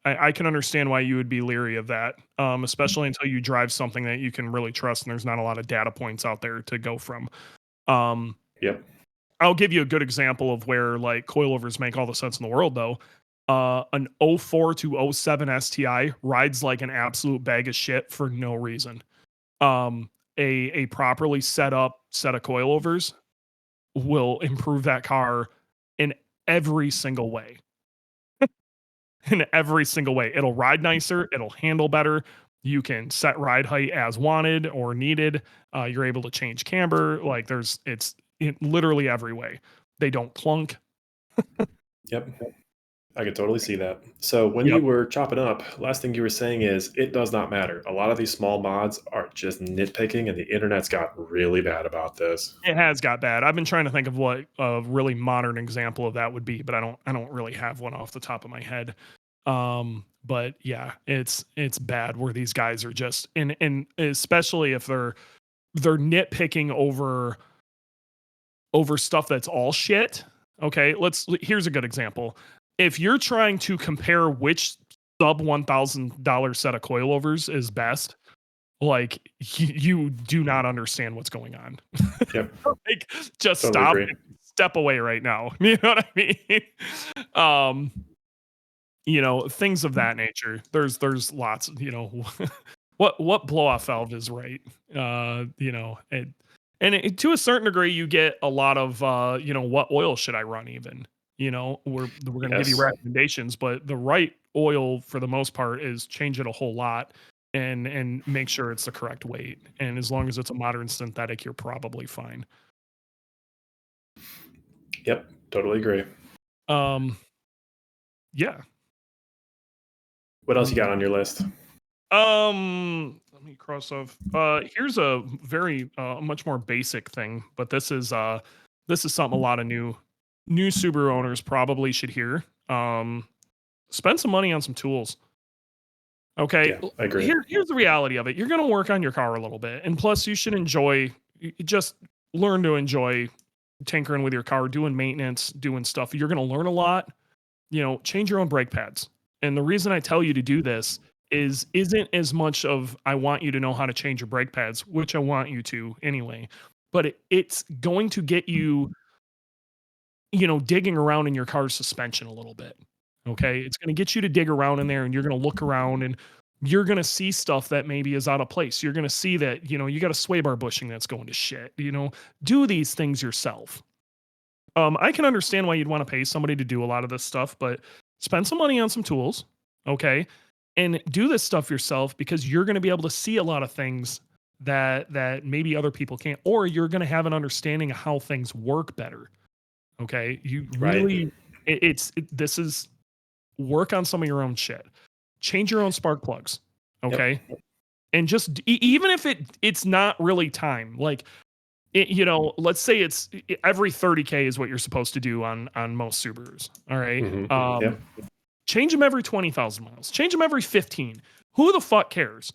I can understand why you would be leery of that, especially until you drive something that you can really trust and there's not a lot of data points out there to go from. Um, Yep. I'll give you a good example of where like coilovers make all the sense in the world though. An '04 to '07 STI rides like an absolute bag of shit for no reason. A properly set up set of coilovers will improve that car in every single way. In every single way. It'll ride nicer, it'll handle better. You can set ride height as wanted or needed. You're able to change camber. Like it's in literally every way. They don't clunk. Yep. I could totally see that. So when Yep. you were chopping up, last thing you were saying is it does not matter. A lot of these small mods are just nitpicking, and the internet's got really bad about this. It has got bad. I've been trying to think of what a really modern example of that would be, but I don't really have one off the top of my head. But yeah, it's bad where these guys are just and especially if they're nitpicking over stuff that's all shit. Okay, here's a good example. If you're trying to compare which sub $1,000 set of coilovers is best, like you do not understand what's going on. Yep. Like just Totally stop agree. and step away right now. You know what I mean? Um, things of that nature. There's lots, what blow off valve is right. To a certain degree you get a lot of what oil should I run even? We're going to give you Yes. recommendations, but the right oil for the most part is change it a whole lot and make sure it's the correct weight. And as long as it's a modern synthetic, you're probably fine. Yep. Totally agree. Um, yeah. What else you got on your list? Let me cross off. Here's a very much more basic thing, but this is something a lot of new Subaru owners probably should hear. Spend some money on some tools. Okay, Yeah, I agree. Here's the reality of it. You're going to work on your car a little bit, and plus you should just learn to enjoy tinkering with your car, doing maintenance, doing stuff. You're going to learn a lot. Change your own brake pads. And the reason I tell you to do this isn't as much of I want you to know how to change your brake pads, which I want you to anyway, but it's going to get you, digging around in your car's suspension a little bit. Okay, it's going to get you to dig around in there, and you're going to look around, and you're going to see stuff that maybe is out of place. You're going to see that you got a sway bar bushing that's going to shit. Do these things yourself. I can understand why you'd want to pay somebody to do a lot of this stuff, but spend some money on some tools, okay? And do this stuff yourself because you're going to be able to see a lot of things that maybe other people can't, or you're going to have an understanding of how things work better. Okay? You really this is work on some of your own shit. Change your own spark plugs, okay? Yep. And just even if it's not really time, like let's say it's every 30K is what you're supposed to do on most Subarus. All right. Mm-hmm. Yep. Change them every 20,000 miles. Change them every 15. Who the fuck cares?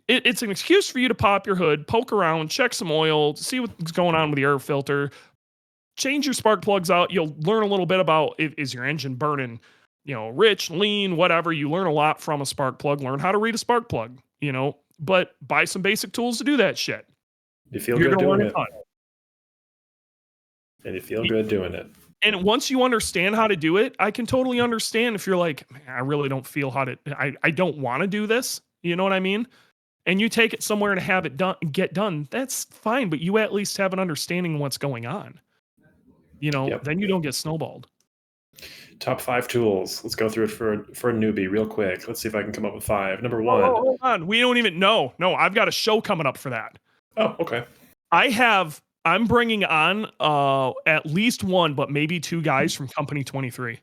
It's an excuse for you to pop your hood, poke around, check some oil, see what's going on with the air filter. Change your spark plugs out. You'll learn a little bit about is your engine burning, rich, lean, whatever. You learn a lot from a spark plug. Learn how to read a spark plug, but buy some basic tools to do that shit. You feel You're good gonna doing learn a it. ton. And you feel good doing it. And once you understand how to do it, I can totally understand if you're like, man, I really don't feel how to, I don't want to do this. You know what I mean? And you take it somewhere to have it done, get done. That's fine. But you at least have an understanding of what's going on. Yep. Then you don't get snowballed. Top 5 tools. Let's go through it for a newbie real quick. Let's see if I can come up with 5. Number 1. Oh, hold on. We don't even know. No, I've got a show coming up for that. Oh, okay. I'm bringing on at least one, but maybe 2 guys from Company 23.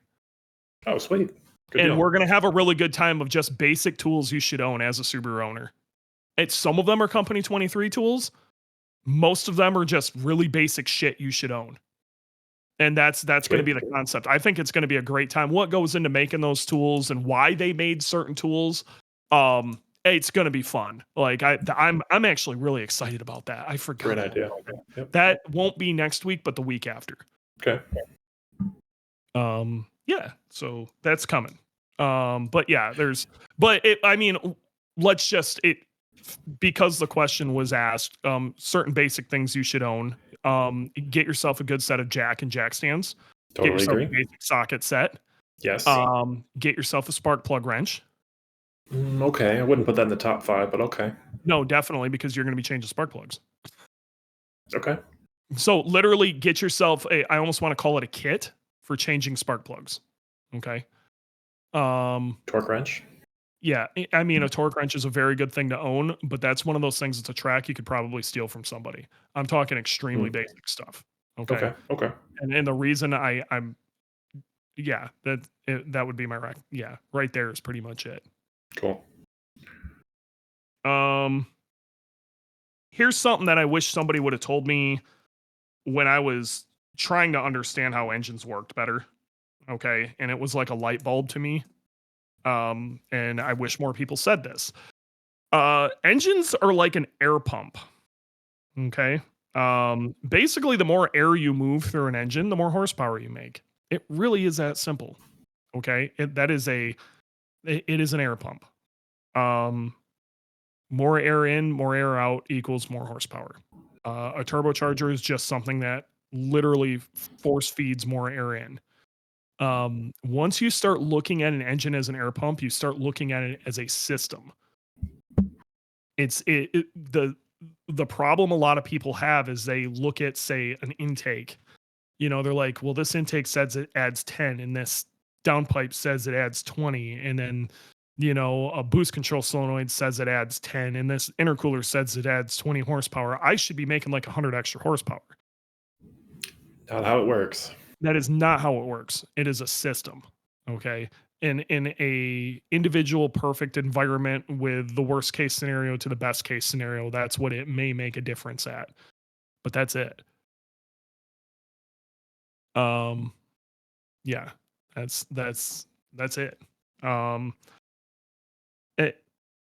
Oh, sweet. Good And deal. we're going to have a really good time of just basic tools you should own as a Subaru owner. Some of them are Company 23 tools. Most of them are just really basic shit you should own. And that's going to be the concept. I think it's going to be a great time. What goes into making those tools and why they made certain tools. It's going to be fun. Like I'm actually really excited about that. I forgot. Great idea. Yep. That won't be next week, but the week after. Okay. Yeah, so that's coming. But yeah, I mean, let's just because the question was asked, certain basic things you should own. Get yourself a good set of jack and jack stands. Get Totally yourself agree. a basic socket set. Yes. Get yourself a spark plug wrench. Okay, I wouldn't put that in the top 5, but okay. No, definitely, because you're going to be changing spark plugs. Okay. So literally get yourself I almost want to call it a kit for changing spark plugs. Okay. Torque wrench. Yeah, I mean, a torque wrench is a very good thing to own, but that's one of those things. It's a track you could probably steal from somebody. I'm talking extremely basic stuff. Okay. Okay. And the reason I'm that would be my rack. Yeah, right there is pretty much it. Cool. Here's something that I wish somebody would have told me when I was trying to understand how engines worked better. Okay, and it was like a light bulb to me. And I wish more people said this. Engines are like an air pump. Okay. Basically, the more air you move through an engine, the more horsepower you make. It really is that simple. Okay. It is an air pump. More air in, more air out equals more horsepower. A turbocharger is just something that literally force feeds more air in. Once you start looking at an engine as an air pump, you start looking at it as a system. The problem a lot of people have is they look at, say, an intake. They're like, well, this intake says it adds 10 and this downpipe says it adds 20. And then, a boost control solenoid says it adds 10 and this intercooler says it adds 20 horsepower. I should be making like 100 extra horsepower. Not how it works. That is not how it works. It is a system. Okay. In a individual perfect environment with the worst case scenario to the best case scenario, that's what it may make a difference at. But that's it. Yeah, that's it.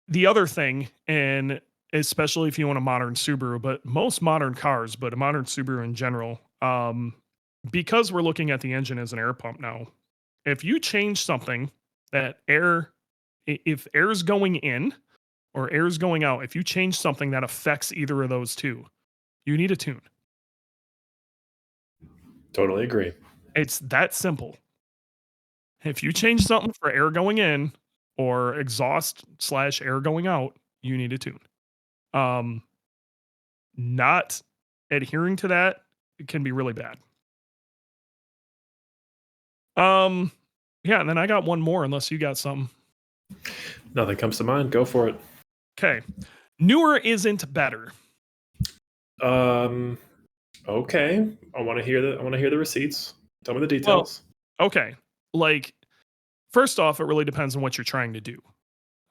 The other thing, and especially if you want a modern Subaru, but most modern cars, but a modern Subaru in general, because we're looking at the engine as an air pump now, if you change something that if air's going in or air's going out, if you change something that affects either of those two, you need a tune. Totally agree. It's that simple. If you change something for air going in or exhaust / air going out, you need a tune. Not adhering to that can be really bad. Yeah, and then I got one more unless you got something. Nothing comes to mind. Go for it. Okay. Newer isn't better. Okay. I want to hear the receipts. Tell me the details. Well, okay. Like, first off, it really depends on what you're trying to do.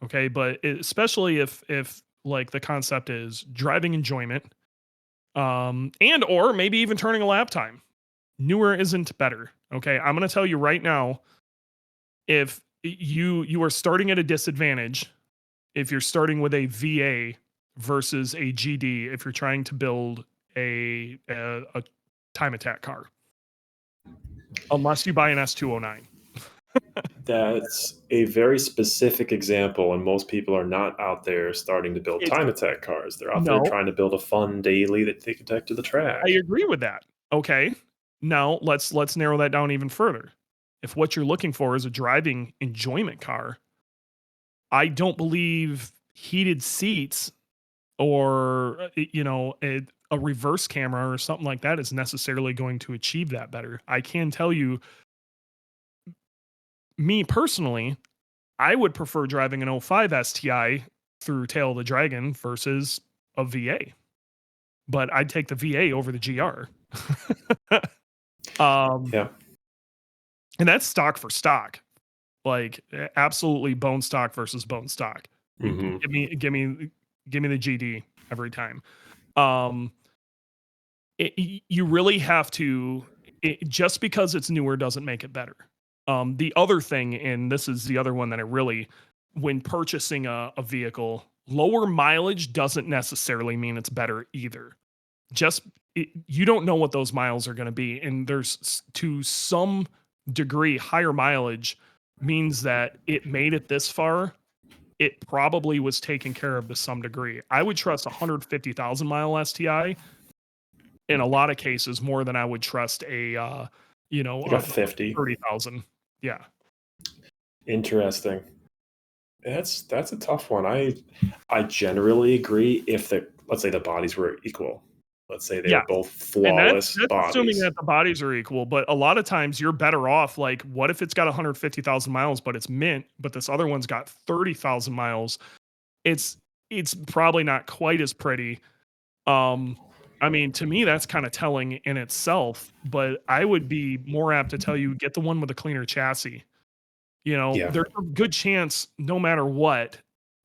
Okay, but especially if like the concept is driving enjoyment, and or maybe even turning a lap time. Newer isn't better. Okay, I'm going to tell you right now, if you are starting at a disadvantage, if you're starting with a VA versus a GD, if you're trying to build a time attack car, unless you buy an S209. That's a very specific example, and most people are not out there starting to build time attack cars. They're out there trying to build a fun daily that they can take to the track. I agree with that. Okay. Now let's narrow that down even further. If what you're looking for is a driving enjoyment car, I don't believe heated seats or a reverse camera or something like that is necessarily going to achieve that better. I can tell you, me personally, I would prefer driving an 05 STI through Tail of the Dragon versus a VA. But I'd take the VA over the GR. Yeah. And that's stock for stock. Like absolutely bone stock versus bone stock. Mm-hmm. Give me the GD every time. You really have to, just because it's newer doesn't make it better. The other thing, and this is the other one that I really when purchasing a vehicle, lower mileage doesn't necessarily mean it's better either. Just you don't know what those miles are going to be, and to some degree higher mileage means that it made it this far. It probably was taken care of to some degree. I would trust 150,000 mile STI in a lot of cases more than I would trust Like a 50. 30,000. Yeah. Interesting. That's a tough one. I generally agree if let's say the bodies were equal. Let's say they Yeah. were both And flawless that's assuming bodies. that the bodies are equal, but a lot of times you're better off, like, what if it's got 150,000 miles, but it's mint, but this other one's got 30,000 miles? It's it's probably not quite as pretty. Um, I mean, to me, that's kind of telling in itself, but I would be more apt to tell you get the one with a cleaner chassis. Yeah. There's a good chance no matter what,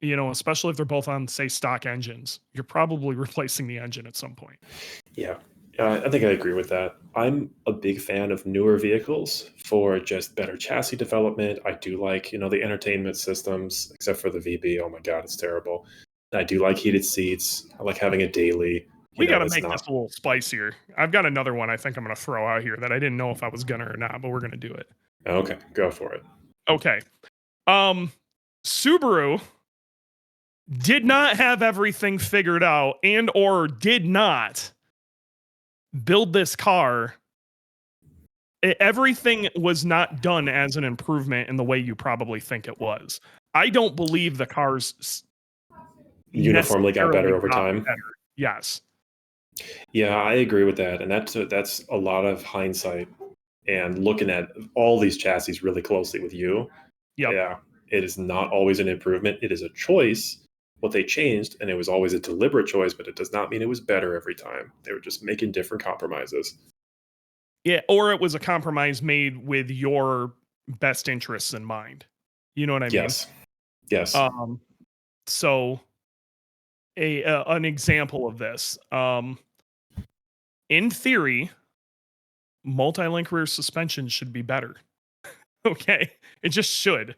especially if they're both on, say, stock engines, you're probably replacing the engine at some point. Yeah. I think I agree with that. I'm a big fan of newer vehicles for just better chassis development. I do like, the entertainment systems, except for the VB. Oh my God, it's terrible. I do like heated seats. I like having a daily. We got to It's make this not a little spicier. I've got another one I think I'm going to throw out here that I didn't know if I was gonna or not, but we're going to do it. okay. Go for it. Okay. Subaru did not have everything figured out and or did not build this car. Everything was not done as an improvement in the way you probably think it was. I don't believe the cars Uniformly got better over time. better. Yes. Yeah, I agree with that, and that's a lot of hindsight and looking at all these chassis really closely with you. Yep. Yeah, it is not always an improvement. It is a choice. What they changed, and it was always a deliberate choice, but it does not mean it was better every time. They were just making different compromises. Yeah, or it was a compromise made with your best interests in mind. You know what I mean? Yes. Yes. So an example of this. In theory, multi-link rear suspension should be better. Okay, it just should.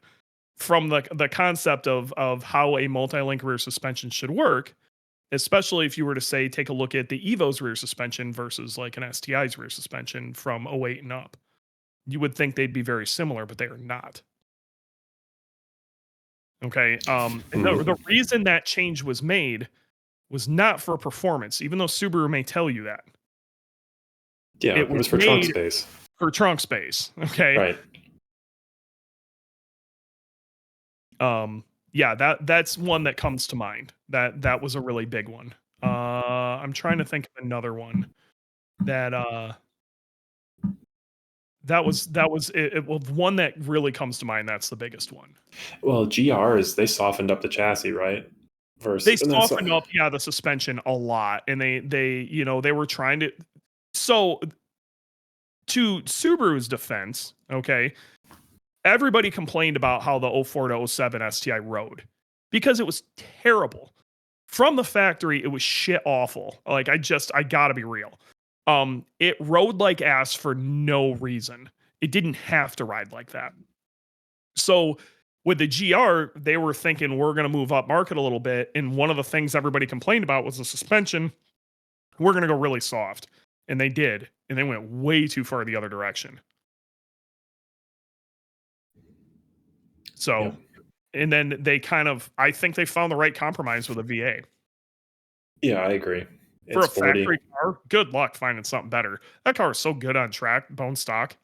From the concept of how a multi-link rear suspension should work, especially if you were to say take a look at the Evo's rear suspension versus like an STI's rear suspension from '08 and up. You would think they'd be very similar, but they are not. Okay. And the reason that change was made was not for performance, even though Subaru may tell you that. Yeah, it was for trunk space. For trunk space. Okay. Right. Yeah, that's one that comes to mind. That was a really big one. I'm trying to think of another one that was it, well, one that really comes to mind. That's the biggest one. Well, GRs, they softened up the chassis, right? They softened up, yeah, the suspension a lot, and they were trying to. So, to Subaru's defense, okay, everybody complained about how the 04 to 07 STI rode because it was terrible. From the factory, it was shit awful. Like I gotta be real. It rode like ass for no reason. It didn't have to ride like that. So with the GR, they were thinking we're going to move up market a little bit. And one of the things everybody complained about was the suspension. We're going to go really soft. And they did. And they went way too far the other direction. So, yeah. And then they I think they found the right compromise with a VA. Yeah, I agree. For a factory car, good luck finding something better. That car is so good on track, bone stock.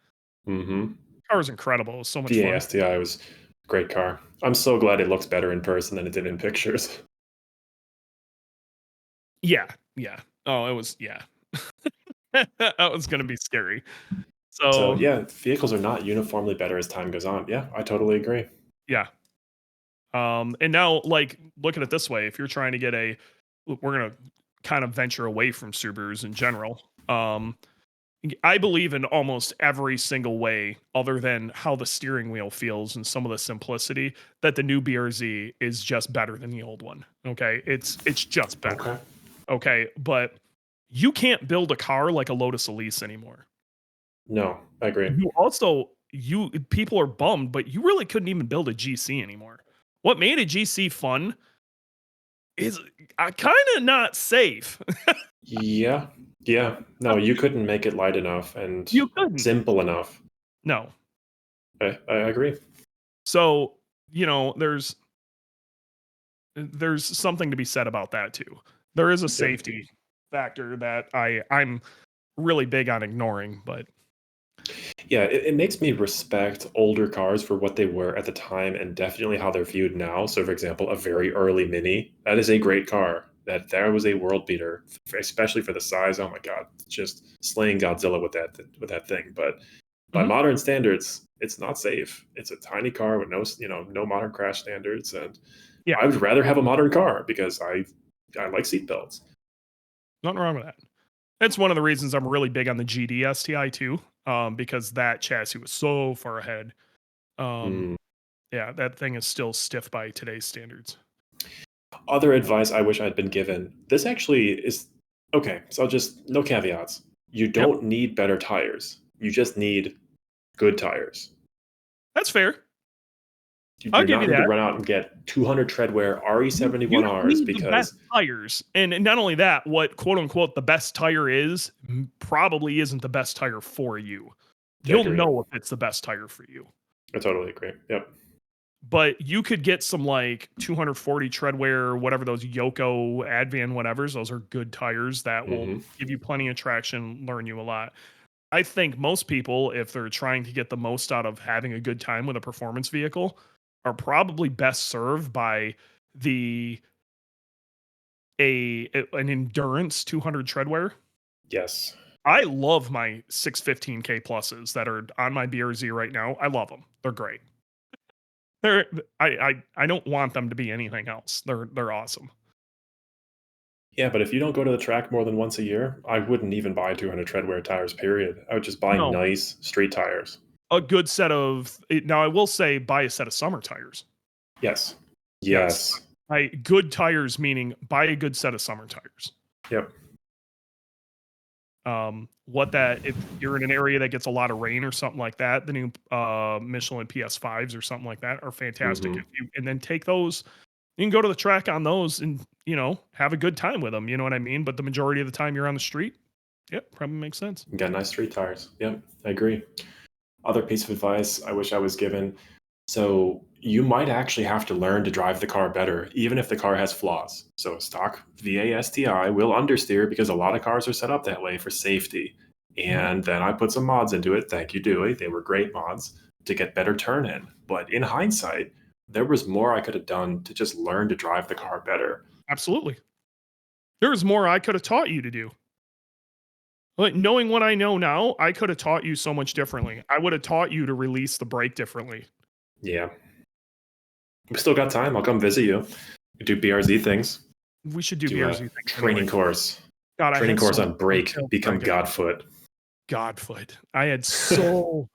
Mm-hmm. Car was incredible. It was so much VA fun. STI was a great car. I'm so glad it looks better in person than it did in pictures. Yeah. Oh, it was, yeah. That was going to be scary. So, yeah, vehicles are not uniformly better as time goes on. Yeah, I totally agree. Yeah. And now, like, look at it this way. If you're trying to get we're going to kind of venture away from Subarus in general. I believe in almost every single way, other than how the steering wheel feels and some of the simplicity, that the new BRZ is just better than the old one. Okay, it's just better. Okay, but you can't build a car like a Lotus Elise anymore. No, I agree. People are bummed, but you really couldn't even build a GC anymore. What made a GC fun is kind of not safe. Yeah. Yeah. No, you couldn't make it light enough and You couldn't. simple enough. No. I agree. So, there's something to be said about that too. There is a Yep. safety factor that I'm really big on ignoring, but Yeah, it makes me respect older cars for what they were at the time and definitely how they're viewed now. So, for example, a very early Mini, that is a great car. That was a world beater, especially for the size. Oh my God, just slaying Godzilla with that thing. But by Mhm. modern standards, it's not safe. It's a tiny car with no modern crash standards, and Yeah, I would rather have a modern car because I like seatbelts. nothing wrong with that. It's one of the reasons I'm really big on the GD STI too, because that chassis was so far ahead. Um, Hmm. yeah, that thing is still stiff by today's standards. Other advice I wish I'd been given. This actually is okay. So just no caveats. You Yep, don't need better tires. You just need good tires. that's fair. You I'll do give not you need to that. run out and get 200 treadwear You don't RE71Rs need the best because tires, and not only that, what quote unquote the best tire is probably isn't the best tire for you. I You'll agree. know if it's the best tire for you. I totally agree. Yep. But you could get some like 240 treadwear, whatever those Yoko Advan whatevers. Those are good tires that will Hmm. give you plenty of traction, learn you a lot. I think most people, if they're trying to get the most out of having a good time with a performance vehicle, are probably best served by the an endurance 200 treadwear. Yes. I love my 615K pluses that are on my BRZ right now. I love them. They're great. They're I don't want them to be anything else. They're awesome. Yeah, but if you don't go to the track more than once a year, I wouldn't even buy 200 treadwear tires, period. I would just buy No, nice street tires. a good set of now I will say buy a set of summer tires. Yes. Yes. Yes. Good tires meaning buy a good set of summer tires. Yep. What that if you're in an area that gets a lot of rain or something like that, the new Michelin PS5s or something like that are fantastic. Hmm. If you and then take those, you can go to the track on those and have a good time with them. You know what I mean? But the majority of the time you're on the street, yep, probably makes sense. You got nice street tires. Yep. I agree. Other piece of advice I wish I was given. So you might actually have to learn to drive the car better, even if the car has flaws. So stock VASTI will understeer because a lot of cars are set up that way for safety. Mhm. And then I put some mods into it. Thank you, Dewey. They were great mods to get better turn in. But in hindsight, there was more I could have done to just learn to drive the car better. Absolutely. There's more I could have taught you to do. Like knowing what I know now, I could have taught you so much differently. I would have taught you to release the brake differently. Yeah. We still got time. I'll come visit you. We do BRZ things. We should do Do a BRZ things training anyway. course. God, I Training had course so much on brake. detail Become dragon. Godfoot. Godfoot. I had so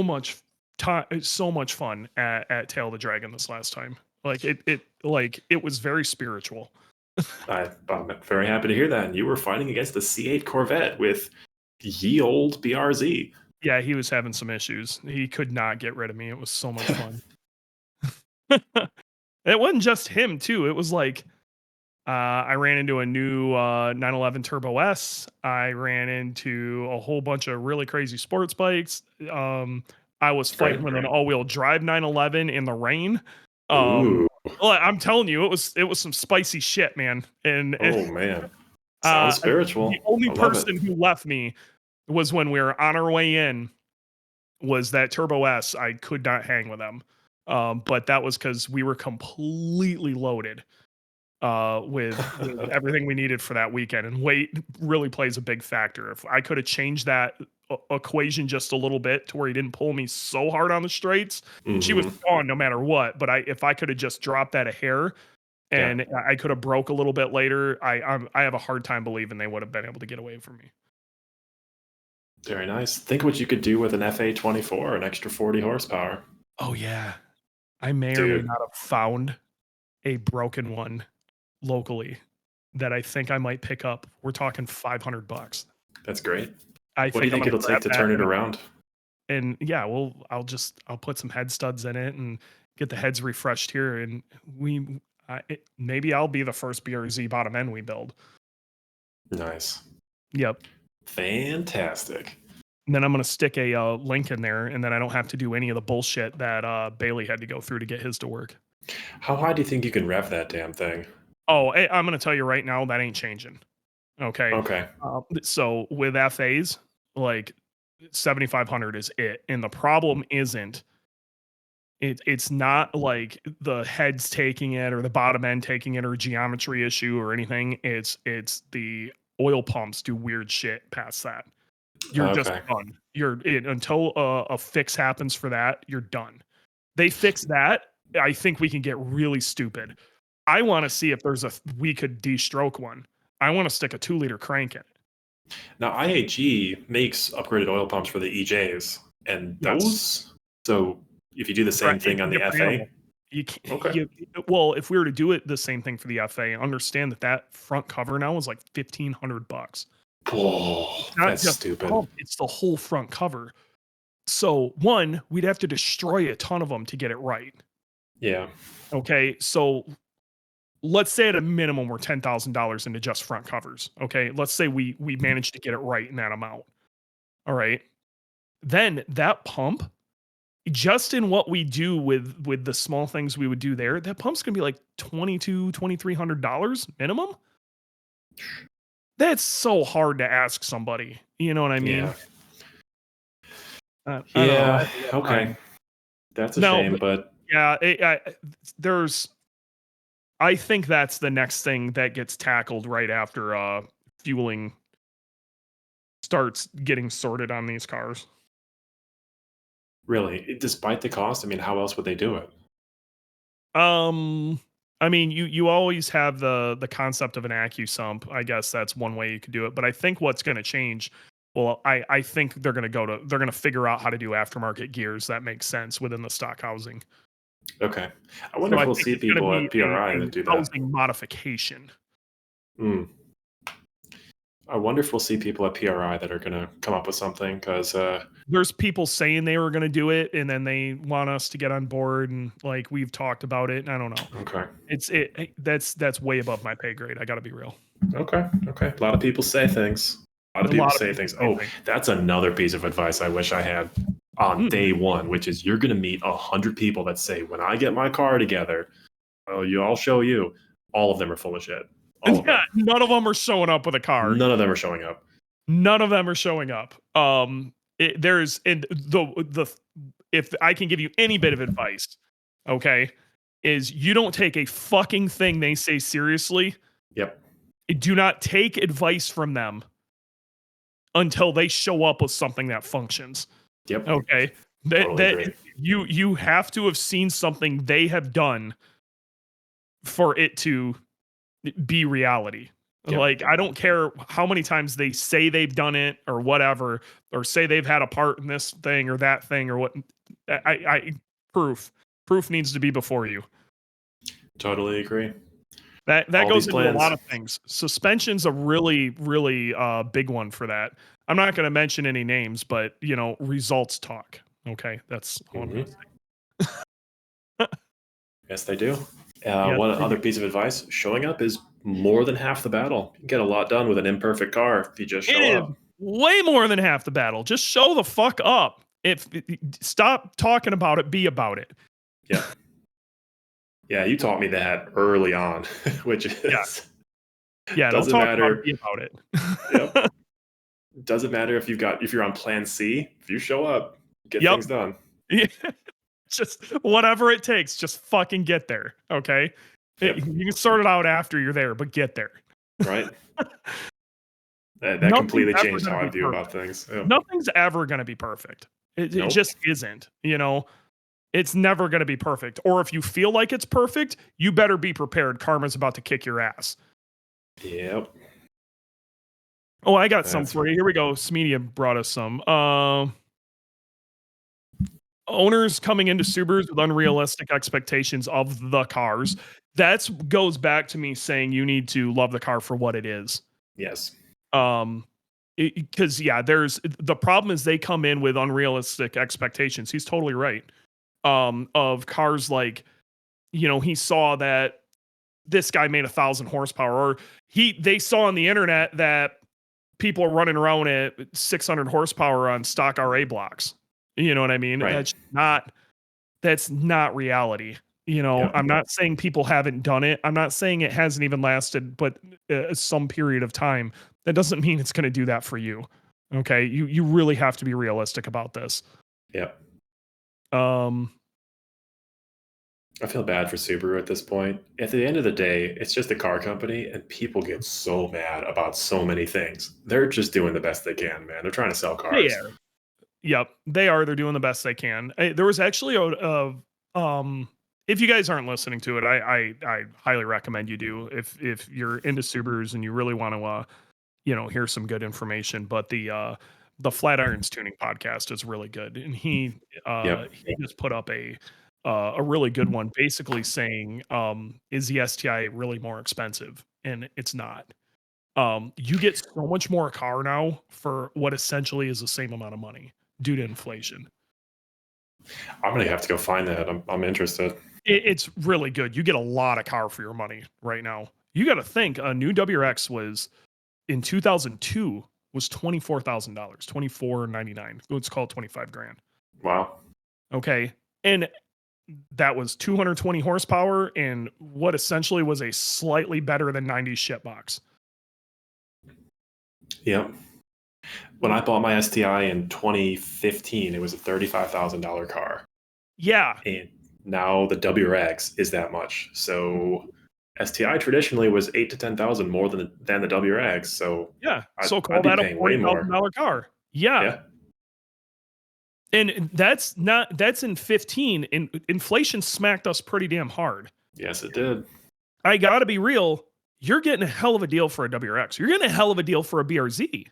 much time, so much fun at Tail of the Dragon this last time. Like it was very spiritual. I'm very happy to hear that. And you were fighting against the C8 Corvette with ye old BRZ. Yeah, he was having some issues. He could not get rid of me. It was so much fun. It wasn't just him too. It was like I ran into a new 911 Turbo S. I ran into a whole bunch of really crazy sports bikes. I was fighting Great. with an all-wheel drive 911 in the rain. Um, Ooh. well, I'm telling you, it was some spicy shit, man. And Oh, man. Sounds the spiritual. only I love it. person who left me was when we were on our way in. Was that Turbo S? I could not hang with them, but that was because we were completely loaded with everything we needed for that weekend. And weight really plays a big factor. If I could have changed that equation just a little bit to where he didn't pull me so hard on the straights, she was Hmm. gone no matter what. But if I could have just dropped that a hair Yeah. and I could have broke a little bit later, I have a hard time believing they would have been able to get away from me. Very nice. Think what you could do with an FA24, an extra 40 horsepower. Oh yeah, I may or may Dude, not have found a broken one locally that I think I might pick up. We're talking $500. that's great. I What do you think I'm think gonna it'll take grab to that turn it around? and yeah, well, I'll put some head studs in it and get the heads refreshed here, and maybe I'll be the first BRZ bottom end we build. Nice. Yep. Fantastic. And then I'm going to stick a link in there, and then I don't have to do any of the bullshit that Bailey had to go through to get his to work. How high do you think you can rev that damn thing? Oh, I'm going to tell you right now, that ain't changing. Okay. Okay. So with FAs, like 7,500 is it. And the problem isn't, it's not like the heads taking it or the bottom end taking it or a geometry issue or anything. It's the oil pumps do weird shit past that. You're just done. Until a fix happens for that, you're done. They fix that, I think we can get really stupid. I want to see if we could de-stroke one. I want to stick a 2-liter crank in it. Now IAG makes upgraded oil pumps for the EJs, and those. So if you do the same thing on the FA, you can't. Well, if we were to do it the same thing for the FA, understand that front cover now is like $1,500. Oh, that's stupid. It's the whole front cover. So one, we'd have to destroy a ton of them to get it right. Yeah. Okay, so let's say at a minimum we're $10,000 into just front covers. Okay, let's say we managed to get it right in that amount. All right, then that pump, just in what we do with the small things we would do there, that pump's gonna be like $2,200-$2,300 minimum. That's so hard to ask somebody. You know what I mean? Yeah. Okay. That's a shame, but yeah, I think that's the next thing that gets tackled right after fueling starts getting sorted on these cars. Really, despite the cost, I mean, how else would they do it? I mean, you always have the concept of an AccuSump. I guess that's one way you could do it. But I think what's going to change. Well, I think they're going to figure out how to do aftermarket gears that makes sense within the stock housing. Okay, I wonder if we'll see people at PRI that do that. Housing modification. I wonder if we'll see people at PRI that are going to come up with something, because there's people saying they were going to do it, and then they want us to get on board, and like we've talked about it. And I don't know. Okay, that's way above my pay grade. I got to be real. Okay. A lot of people say things. Oh, that's another piece of advice I wish I had on day one, which is you're going to meet 100 people that say, when I get my car together, I'll show you. All of them are full of shit. None of them are showing up with a car. None of them are showing up. If I can give you any bit of advice, okay, is you don't take a fucking thing they say seriously. Yep. Do not take advice from them until they show up with something that functions. Yep. Okay. You have to have seen something they have done for it to be reality. Yep. Like, I don't care how many times they say they've done it or whatever, or say they've had a part in this thing or that thing or what. Proof needs to be before you. Totally agree. That goes into a lot of things. Suspension's a really, really big one for that. I'm not going to mention any names, but results talk. Okay, that's all I'm going to say. Yes, they do. One other piece of advice: showing up is more than half the battle. You can get a lot done with an imperfect car if you just show up. Way more than half the battle. Just show the fuck up. Stop talking about it. Be about it. Yeah. Yeah, you taught me that early on, which is doesn't matter. Be about it. Yep. Doesn't matter if you're on plan C. If you show up, get things done. Yeah. Just whatever it takes. Just fucking get there. Okay. Yep. You can sort it out after you're there, but get there. Right. That completely changed how I view about things. Yep. Nothing's ever going to be perfect. It just isn't. It's never going to be perfect. Or if you feel like it's perfect, you better be prepared. Karma's about to kick your ass. Yep. Oh, I got some for you. Here we go. Smedia brought us some. Owners coming into Subarus with unrealistic expectations of the cars. That goes back to me saying you need to love the car for what it is. Yes. Because there's the problem is they come in with unrealistic expectations. He's totally right. of cars like, he saw that this guy made 1,000 horsepower, or they saw on the internet that people are running around at 600 horsepower on stock RA blocks. You know what I mean? Right. That's not reality. Yep. I'm not saying people haven't done it. I'm not saying it hasn't even lasted, but some period of time. That doesn't mean it's going to do that for you. Okay, you really have to be realistic about this. Yep. Um, I feel bad for Subaru at this point. At the end of the day, it's just a car company, and people get so mad about so many things. They're just doing the best they can, man. They're trying to sell they cars. are. Yep, they are. They're doing the best they can. There was actually if you guys aren't listening to it, I highly recommend you do. If you're into Subarus and you really want to hear some good information. But the Flat Irons Tuning podcast is really good, and Yep. he just put up a really good one, basically saying, is the STI really more expensive? And it's not. You get so much more a car now for what essentially is the same amount of money due to inflation. I'm gonna have to go find that. I'm interested. It's really good. You get a lot of car for your money right now. You got to think a new WRX was in 2002 was $24,000, $24,999. Let's call it 25 grand. Wow. Okay. And that was 220 horsepower and what essentially was a slightly better than 90s shitbox. Yep. When I bought my STI in 2015, it was a $35,000 car. Yeah. And now the WRX is that much. So STI traditionally was 8 to 10,000 more than the WRX. So Yeah. I'd, So call I'd be that a paying way more. $40,000 car. Yeah. Yeah. And that's in 15. And inflation smacked us pretty damn hard. Yes, it did. I gotta be real. You're getting a hell of a deal for a WRX. You're getting a hell of a deal for a BRZ.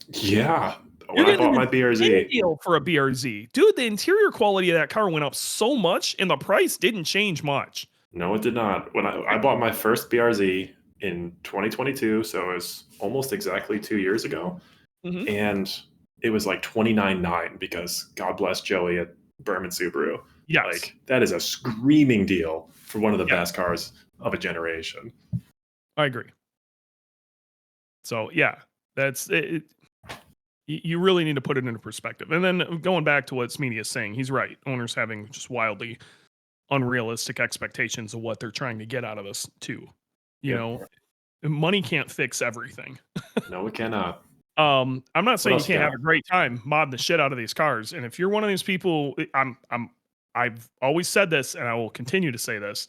Yeah. You're When I getting bought my an insane BRZ, deal for a BRZ. Dude, the interior quality of that car went up so much and the price didn't change much. no, it did not. When I bought my first BRZ in 2022, so it was almost exactly 2 years ago, Mhm. and it was like 29.9 because God bless Joey at Berman Subaru. Yes. Like that is a screaming deal for one of the Yeah. best cars of a generation. I agree. So, yeah, that's it. You really need to put it into perspective. And then going back to what Smeedy is saying, he's right. Owners having just wildly unrealistic expectations of what they're trying to get out of us too. You Yep. know, money can't fix everything. No, it cannot. I'm not saying you else you can't got? have a great time modding the shit out of these cars. And if you're one of these people, I've always said this and I will continue to say this.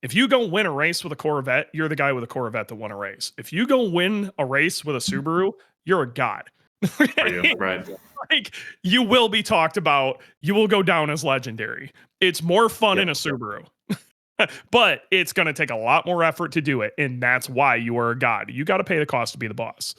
If you go win a race with a Corvette, you're the guy with a Corvette that won a race. If you go win a race with a Subaru, you're a god. Are you? Right. Like you will be talked about. You will go down as legendary. It's more fun Yep. in a Subaru. But it's going to take a lot more effort to do it. And that's why you are a god. You got to pay the cost to be the boss.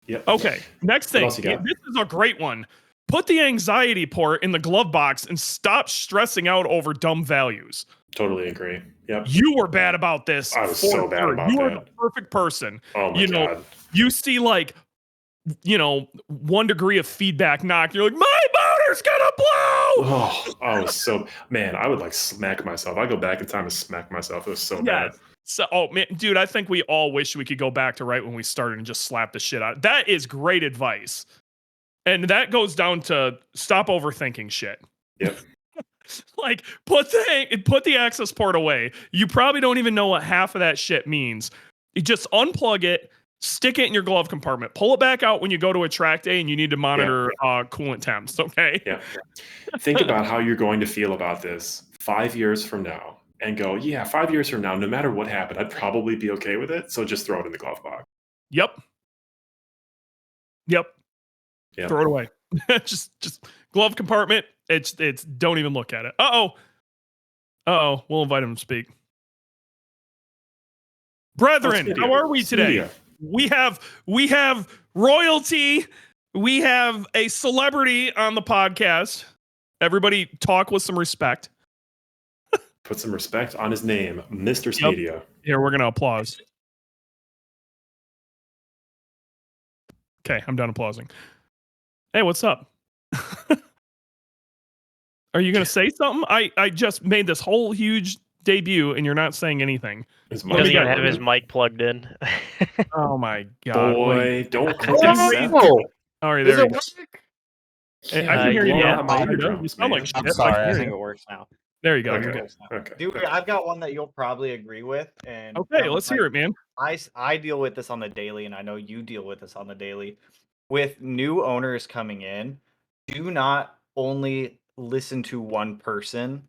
Yep. Okay. Next thing. else you got? This is a great one. Put the anxiety port in the glove box and stop stressing out over dumb values. Totally agree. Yep. You were bad about this. I was so bad about You are that. the perfect person. Oh my God. You see like, 1 degree of feedback knock. You're like, my motor's gonna blow. Oh, I was so, man, I would like smack myself. I go back in time and smack myself. It was so bad. So, man, dude, I think we all wish we could go back to right when we started and just slap the shit out. That is great advice. And that goes down to stop overthinking shit. Yep. Like put the access port away. You probably don't even know what half of that shit means. You just unplug it, stick it in your glove compartment, pull it back out when you go to a track day and you need to monitor coolant temps. Okay. Yeah. Think about how you're going to feel about this 5 years from now and go, yeah, 5 years from now, no matter what happened, I'd probably be okay with it. So just throw it in the glove box. Yep. Throw it away. just glove compartment. It's don't even look at it. Uh-oh. We'll invite him to speak. Brethren, how are we today? We have royalty. We have a celebrity on the podcast. Everybody talk with some respect. Put some respect on his name, Mr. Smedia. Here, we're going to applause. Okay, I'm done applauding. Hey, what's up? Are you gonna say something? I just made this whole huge debut, and you're not saying anything. His Let mic me Doesn't even guess. have his mic plugged in. Oh my god! What are you- boy, don't I click can accept. raise- All right, Does there you it go. work? I can hear you blow now. out my Kinda. You eardrums, sound like man. shit. I'm but I sorry. can I hear think you. it works now. There you go. Okay. You're It good. works now. Okay. Dude, I've got one that you'll probably agree with. And Okay, let's hear it, man. I deal with this on the daily, and I know you deal with this on the daily. With new owners coming in, do not only listen to one person.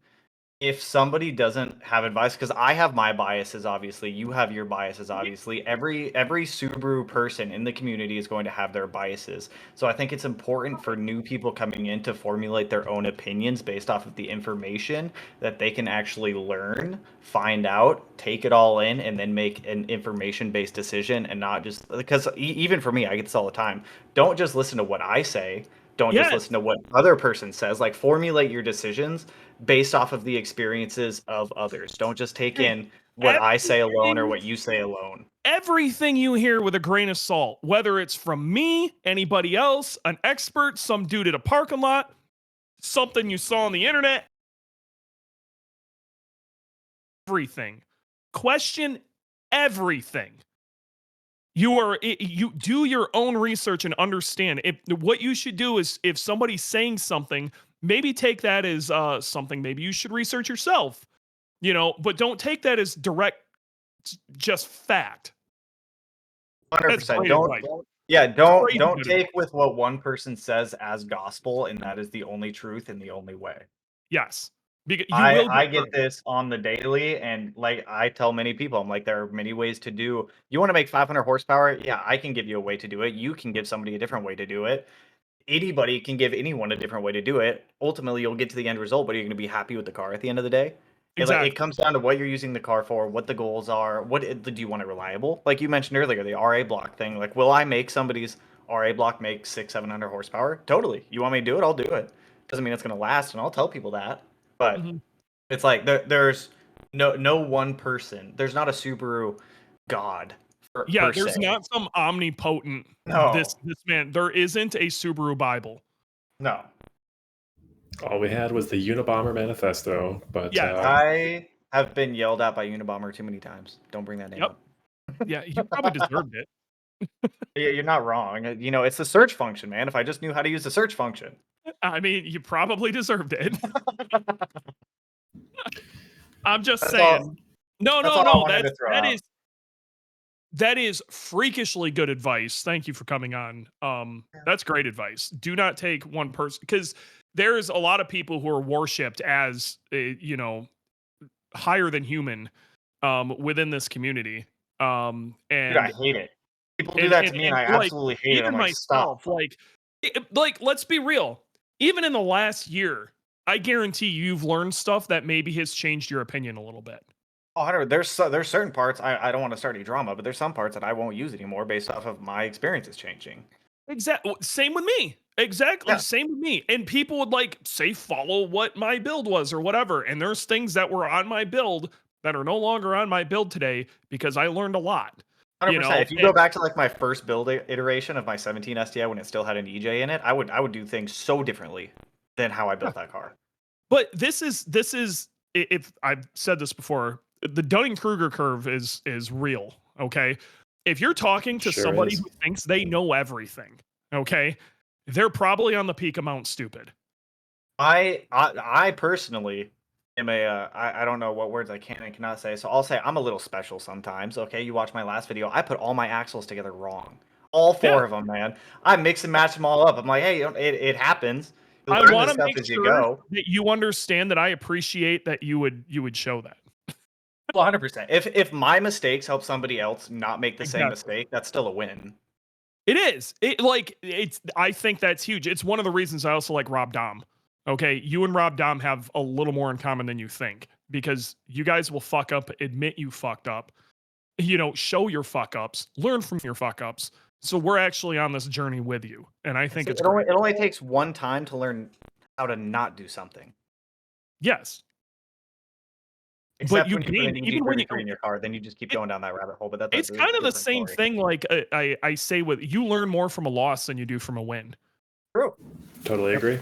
If somebody doesn't have advice, because I have my biases, obviously, you have your biases, obviously. Every Subaru person in the community is going to have their biases. So I think it's important for new people coming in to formulate their own opinions based off of the information that they can actually learn, find out, take it all in, and then make an information-based decision, and not just because even for me, I get this all the time. Don't just listen to what I say. Don't just Yes. listen to what other person says. Like, formulate your decisions based off of the experiences of others. Don't just take in what I say alone or what you say alone. Everything you hear with a grain of salt, whether it's from me, anybody else, an expert, some dude at a parking lot, something you saw on the internet, everything. Question everything. You do your own research and understand. If what you should do is, if somebody's saying something, maybe take that as something maybe you should research yourself. But don't take that as direct, just fact. 100%. great Don't advice. Crazy don't good take with what one person says as gospel, and that is the only truth and the only way. Yes, because I get this on the daily, and like I tell many people, I'm like, there are many ways to do. You want to make 500 horsepower? Yeah, I can give you a way to do it. You can give somebody a different way to do it. Anybody can give anyone a different way to do it. Ultimately, you'll get to the end result, but are you going to be happy with the car at the end of the day? Exactly. It comes down to what you're using the car for, what the goals are, do you want it reliable? Like you mentioned earlier, the RA block thing. Like, will I make somebody's RA block make 600-700 horsepower? Totally. You want me to do it? I'll do it. Doesn't mean it's going to last, and I'll tell people that. But it's like there's no one person. There's not a Subaru god. Yeah, there's not some omnipotent. No. This man. There isn't a Subaru Bible. No. All we had was the Unabomber manifesto, but Yeah, I have been yelled at by Unabomber too many times. Don't bring that name up. Yeah, you probably deserved it. Yeah, you're not wrong. It's the search function, man. If I just knew how to use the search function. I mean, you probably deserved it. I'm just That's saying. all I No. wanted to throw out. That is freakishly good advice. Thank you for coming on. That's great advice. Do not take one person, because there's a lot of people who are worshipped as higher than human within this community. And Dude, I hate it. People do that to me, and I absolutely hate it. I'm like, stop. Like, let's be real. Even in the last year, I guarantee you've learned stuff that maybe has changed your opinion a little bit. Oh, Hunter, there's certain parts I don't want to start any drama, but there's some parts that I won't use anymore based off of my experiences changing. Exactly. Same with me. Exactly. Yeah. Same with me. And people would say follow what my build was or whatever. And there's things that were on my build that are no longer on my build today because I learned a lot. 100%. If you go back to like my first build iteration of my 17 STI when it still had an EJ in it, I would do things so differently than how I built that car. But this is if I've said this before, the Dunning-Kruger curve is real. Okay. If you're talking to somebody who thinks they know everything, okay, they're probably on the peak amount stupid. I personally am I don't know what words I can and cannot say, so I'll say I'm a little special sometimes. Okay, you watch my last video, I put all my axles together wrong, all four of them, man. I mix and match them all up. I'm like, hey, it happens. I want to make sure that you understand that I appreciate that you would show that. 100%. If my mistakes help somebody else not make the same mistake, that's still a win. It is. I think that's huge. It's one of the reasons I also like Rob Dom. Okay, you and Rob Dom have a little more in common than you think, because you guys will fuck up, admit you fucked up, show your fuck ups, learn from your fuck ups. So we're actually on this journey with you, and I think it only takes one time to learn how to not do something. Yes. Except but you gain, even when you in your car, then you just keep going down that rabbit hole. But it's kind of the same thing. Like I say, with you learn more from a loss than you do from a win. True. Totally agree.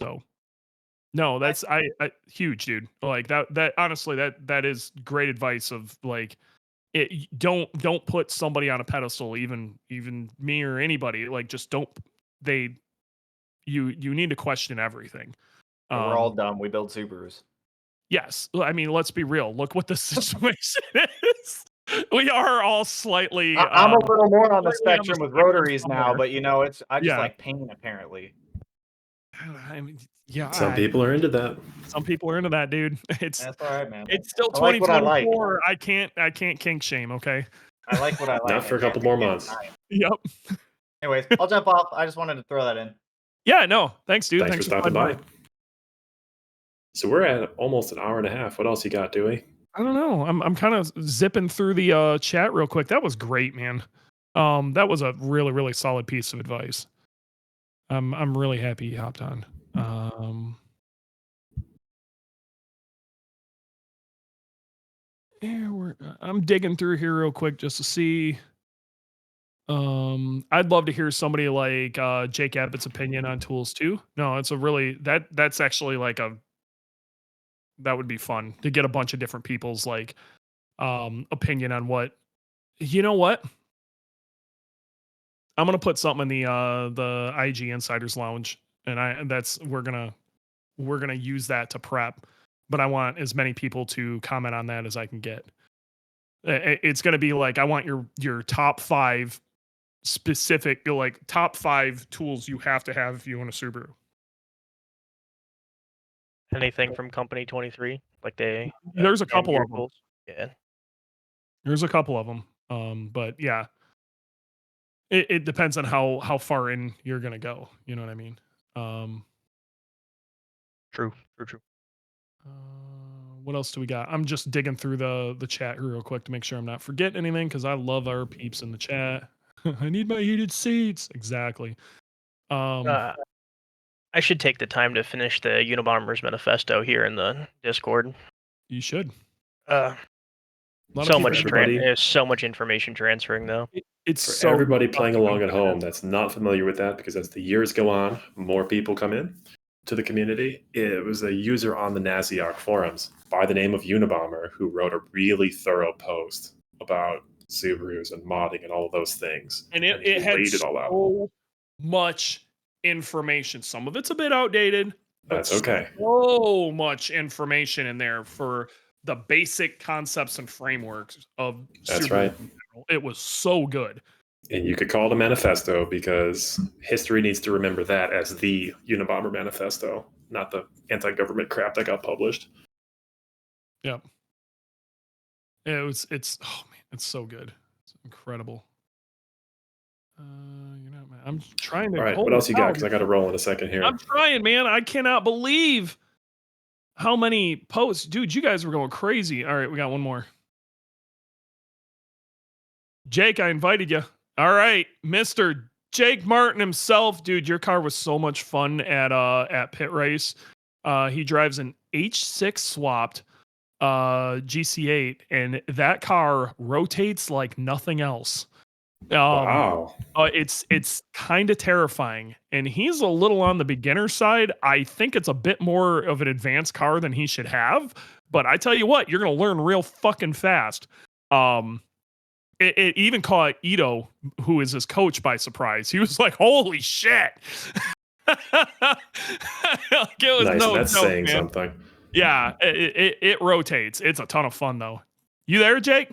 So No, that's I huge, dude. Like that honestly, that is great advice of like don't put somebody on a pedestal, even me or anybody. Like just don't they you need to question everything. Yeah, we're all Um dumb. We build Subarus. yes. I mean, let's be real. Look what the situation is. We are all slightly I'm a little more on the slightly on the spectrum with spectrum rotaries now, somewhere. but I just Yeah. like pain apparently. I mean, yeah, Some people are into that. some people are into that, dude. That's all right, man. It's still I like what I like. 2024. I can't kink shame, okay? I like what I like. Not for I a can't couple more make it months. tonight. Yep. Anyways, I'll jump off. I just wanted to throw that in. Yeah, no. Thanks, dude. Thanks for stopping by. So we're at almost an hour and a half. What else you got, Dewey? I don't know. I'm kind of zipping through the chat real quick. That was great, man. That was a really, really solid piece of advice. I'm really happy you hopped on. Yeah, I'm digging through here real quick just to see. I'd love to hear somebody like Jake Abbott's opinion on tools too. No, it's a really that's actually like that would be fun to get a bunch of different people's like opinion on what you know what I'm gonna put something in the IG Insiders Lounge, and we're gonna use that to prep. But I want as many people to comment on that as I can get. It's gonna be like I want your top 5 specific, like top 5 tools you have to have if you own a Subaru. Anything from Company 23, like they. There's a couple of them. Tools. Yeah. There's a couple of them. But yeah, it depends on how far in you're gonna go. You know what I mean? True. What else do we got? I'm just digging through the chat here real quick to make sure I'm not forgetting anything because I love our peeps in the chat. I need my heated seats. Exactly. I should take the time to finish the Unabomber's manifesto here in the Discord. You should. So much information transferring though. It's for so everybody playing along at home that's not familiar with that, because as the years go on, more people come in to the community. It was a user on the Naziarch forums by the name of Unabomber who wrote a really thorough post about Subarus and modding and all of those things. And it had so much information. Some of it's a bit outdated. That's okay. So much information in there for the basic concepts and frameworks of That's Subaru right. in general. It was so good. And you could call it a manifesto because history needs to remember that as the Unabomber manifesto, not the anti-government crap that got published. Yep. It's oh man, it's so good. It's incredible. I'm trying to. All right, what else you got? Because I got to roll in a second here. I'm trying, man. I cannot believe how many posts, dude. You guys were going crazy. All right, we got one more. Jake, I invited you. All right, Mr. Jake Martin himself, dude. Your car was so much fun at Pit Race. He drives an H6 swapped GC8, and that car rotates like nothing else. Wow. It's kind of terrifying, and he's a little on the beginner side. I think it's a bit more of an advanced car than he should have, but I tell you what, you're gonna learn real fucking fast. It even caught Ito, who is his coach, by surprise. He was like, "Holy shit!" Like, it was nice. No That's joke, saying man. something. Yeah, it rotates. It's a ton of fun though. You there, Jake?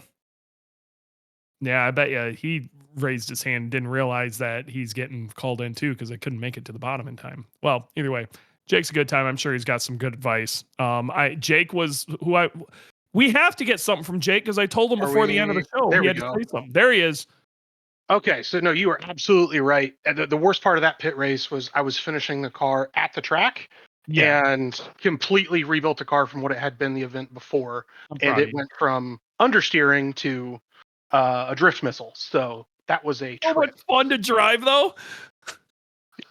Yeah, I bet you he raised his hand and didn't realize that he's getting called in too because I couldn't make it to the bottom in time. Well, either way, Jake's a good time. I'm sure he's got some good advice. Jake was we have to get something from Jake because I told him before the end of the show he had to say something. There he is. Okay, so no, you were absolutely right. The worst part of that pit race was I was finishing the car at the track and completely rebuilt the car from what it had been the event before. And it went from understeering to a drift missile. So that was a trip. Much fun to drive though.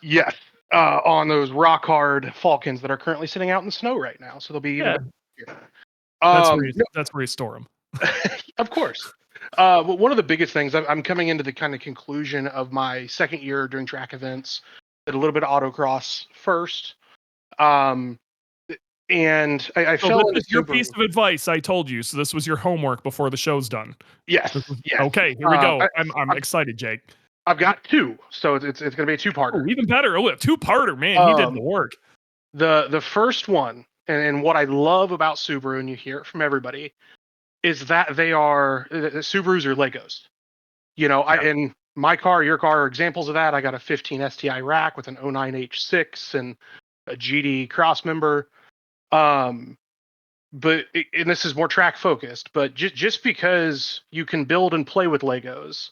Yes, on those rock hard Falcons that are currently sitting out in the snow right now. So they'll be that's where you store them. Of course. But one of the biggest things, I'm coming into the kind of conclusion of my second year doing track events. Did a little bit of autocross first. And I So fell this into is your Subaru. piece of advice I told you. So this was your homework before the show's done. Yes. Yes. Okay, here we go. I'm I've- excited, Jake. I've got two, so it's going to be a two-parter. Oh, even better. Oh, a two-parter, man. He did the work. The first one, and what I love about Subaru, and you hear it from everybody, is that they are Subarus are Legos. You know, in my car, your car are examples of that. I got a 15 STI rack with an 09 H6 and a GD cross member. And this is more track focused, but just because you can build and play with Legos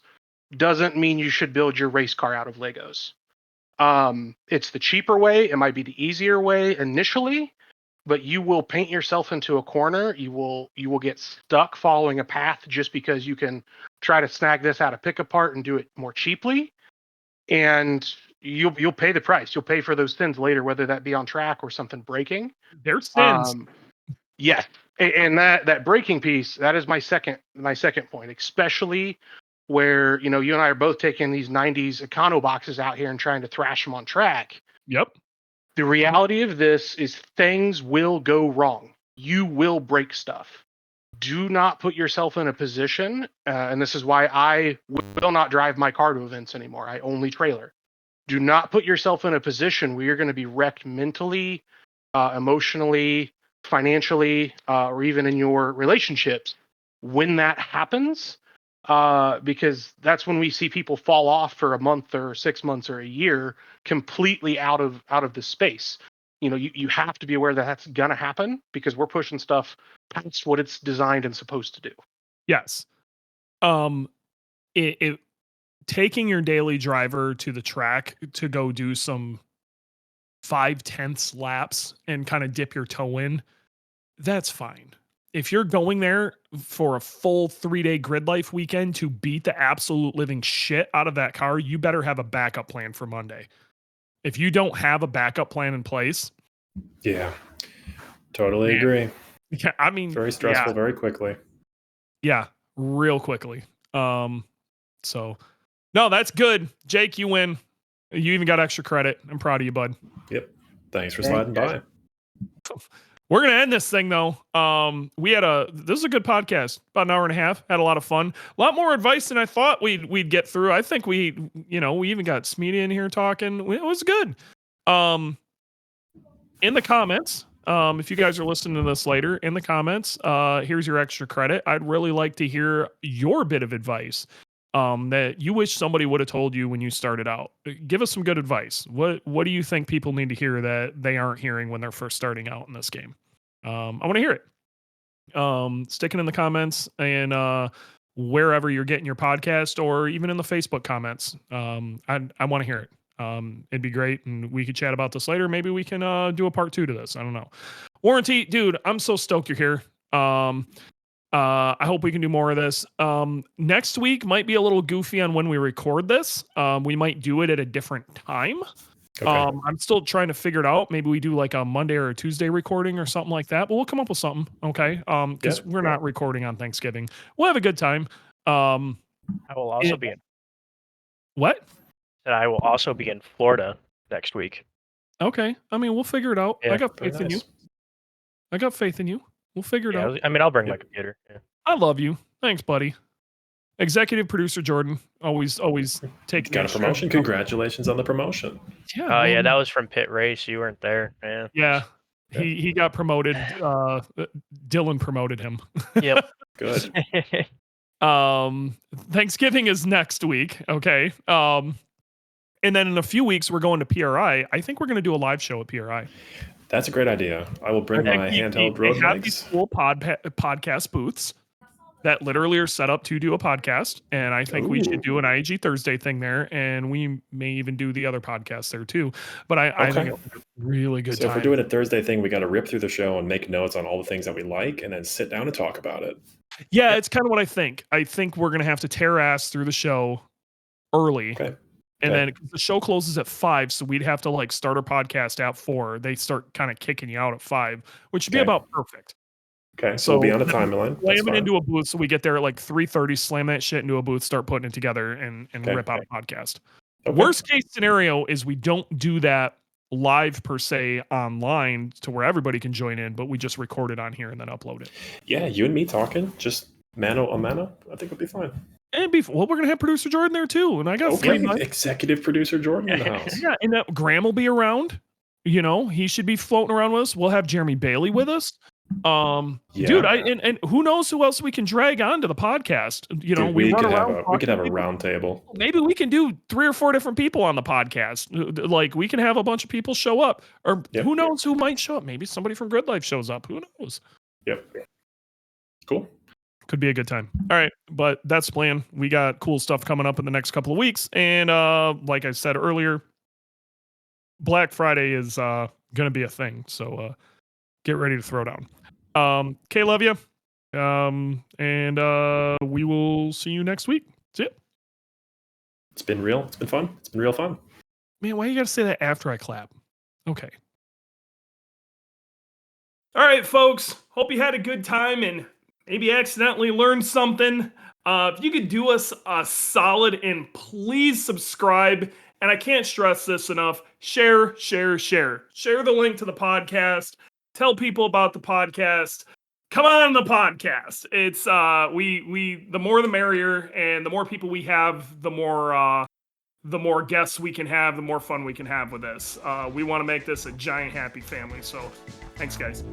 doesn't mean you should build your race car out of Legos. It's the cheaper way. It might be the easier way initially, but you will paint yourself into a corner. You will get stuck following a path just because you can try to snag this out of pick apart and do it more cheaply. And you'll pay the price. You'll pay for those sins later, whether that be on track or something breaking. They're sins. Yes. And that braking piece, that is my second point, especially where, you and I are both taking these 90s econo boxes out here and trying to thrash them on track. Yep. The reality of this is things will go wrong. You will break stuff. Do not put yourself in a position, and this is why I will not drive my car to events anymore. I only trailer. Do not put yourself in a position where you're going to be wrecked mentally, emotionally, financially, or even in your relationships when that happens, because that's when we see people fall off for a month or 6 months or a year completely out of the space. You have to be aware that that's gonna happen because we're pushing stuff past what it's designed and supposed to do. Yes. Taking your daily driver to the track to go do some 5/10 laps and kind of dip your toe in, that's fine. If you're going there for a full 3-day grid life weekend to beat the absolute living shit out of that car, you better have a backup plan for Monday. If you don't have a backup plan in place. Yeah, totally agree. Yeah, I mean, very stressful, very quickly. Yeah, real quickly. So no, that's good. Jake, you win. You even got extra credit. I'm proud of you, bud. Yep. Thanks for sliding by. We're going to end this thing though. This is a good podcast, about an hour and a half, had a lot of fun, a lot more advice than I thought we'd get through. I think we even got Smeedy in here talking. It was good. In the comments, if you guys are listening to this later, in the comments, here's your extra credit. I'd really like to hear your bit of advice that you wish somebody would have told you when you started out. Give us some good advice. What do you think people need to hear that they aren't hearing when they're first starting out in this game? I want to hear it. Stick it in the comments and wherever you're getting your podcast, or even in the Facebook comments. I want to hear it. It'd be great, and we could chat about this later. Maybe we can do a part 2 to this. I don't know. Warranty, dude, I'm so stoked you're here. I hope we can do more of this. Next week might be a little goofy on when we record this. We might do it at a different time. Okay. I'm still trying to figure it out. Maybe we do like a Monday or a Tuesday recording or something like that, but we'll come up with something. Okay. Because we're not recording on Thanksgiving. We'll have a good time. I will also be in. What? I will also be in Florida next week. Okay. I mean, we'll figure it out. Yeah, I got faith in you. I got faith in you. We'll figure it out. I mean, I'll bring my computer. Yeah. I love you. Thanks, buddy. Executive producer Jordan, always taking. Got a promotion. Congratulations on the promotion. Yeah. Oh yeah, that was from Pit Race. You weren't there, man. Yeah. He got promoted. Dylan promoted him. Yep. Good. Thanksgiving is next week. Okay. And then in a few weeks we're going to PRI. I think we're going to do a live show at PRI. That's a great idea. I will bring my handheld road have these cool podcast booths that literally are set up to do a podcast, and I think we should do an IAG Thursday thing there, and we may even do the other podcasts there too. But I think it's a really good time. If we're doing a Thursday thing, we got to rip through the show and make notes on all the things that we like, and then sit down and talk about it. Yeah, it's kind of what I think. I think we're gonna have to tear ass through the show early. Okay. And then the show closes at 5, so we'd have to like start our podcast at 4. They start kind of kicking you out at 5, which would be about perfect. Okay, so we'll be on a timeline. Slam it into a booth, so we get there at like 3:30. Slam that shit into a booth, start putting it together, and rip out a podcast. Okay. Worst case scenario is we don't do that live per se online to where everybody can join in, but we just record it on here and then upload it. Yeah, you and me talking, just mano a mano, I think it'll be fine. And we're gonna have producer Jordan there too, and I got Okay, free executive producer Jordan in the house. Yeah, and Graham will be around. You know, he should be floating around with us. We'll have Jeremy Bailey with us. Dude, and who knows who else we can drag onto the podcast. You know, Dude, we could have a round table. Maybe we can do 3 or 4 different people on the podcast. Like we can have a bunch of people show up, or who knows who might show up. Maybe somebody from Grid Life shows up. Who knows? Yep. Cool. Could be a good time. All right, but that's the plan. We got cool stuff coming up in the next couple of weeks, and like I said earlier, Black Friday is gonna be a thing. So get ready to throw down. Kay, love you. And we will see you next week. See ya. It's been real. It's been fun. It's been real fun. Man, why you gotta say that after I clap? Okay. All right, folks. Hope you had a good time and maybe accidentally learned something. If you could do us a solid and please subscribe. And I can't stress this enough. Share. Share the link to the podcast. Tell people about the podcast. Come on the podcast. It's we the more the merrier, and the more people we have, the more guests we can have, the more fun we can have with this. We want to make this a giant happy family. So thanks, guys.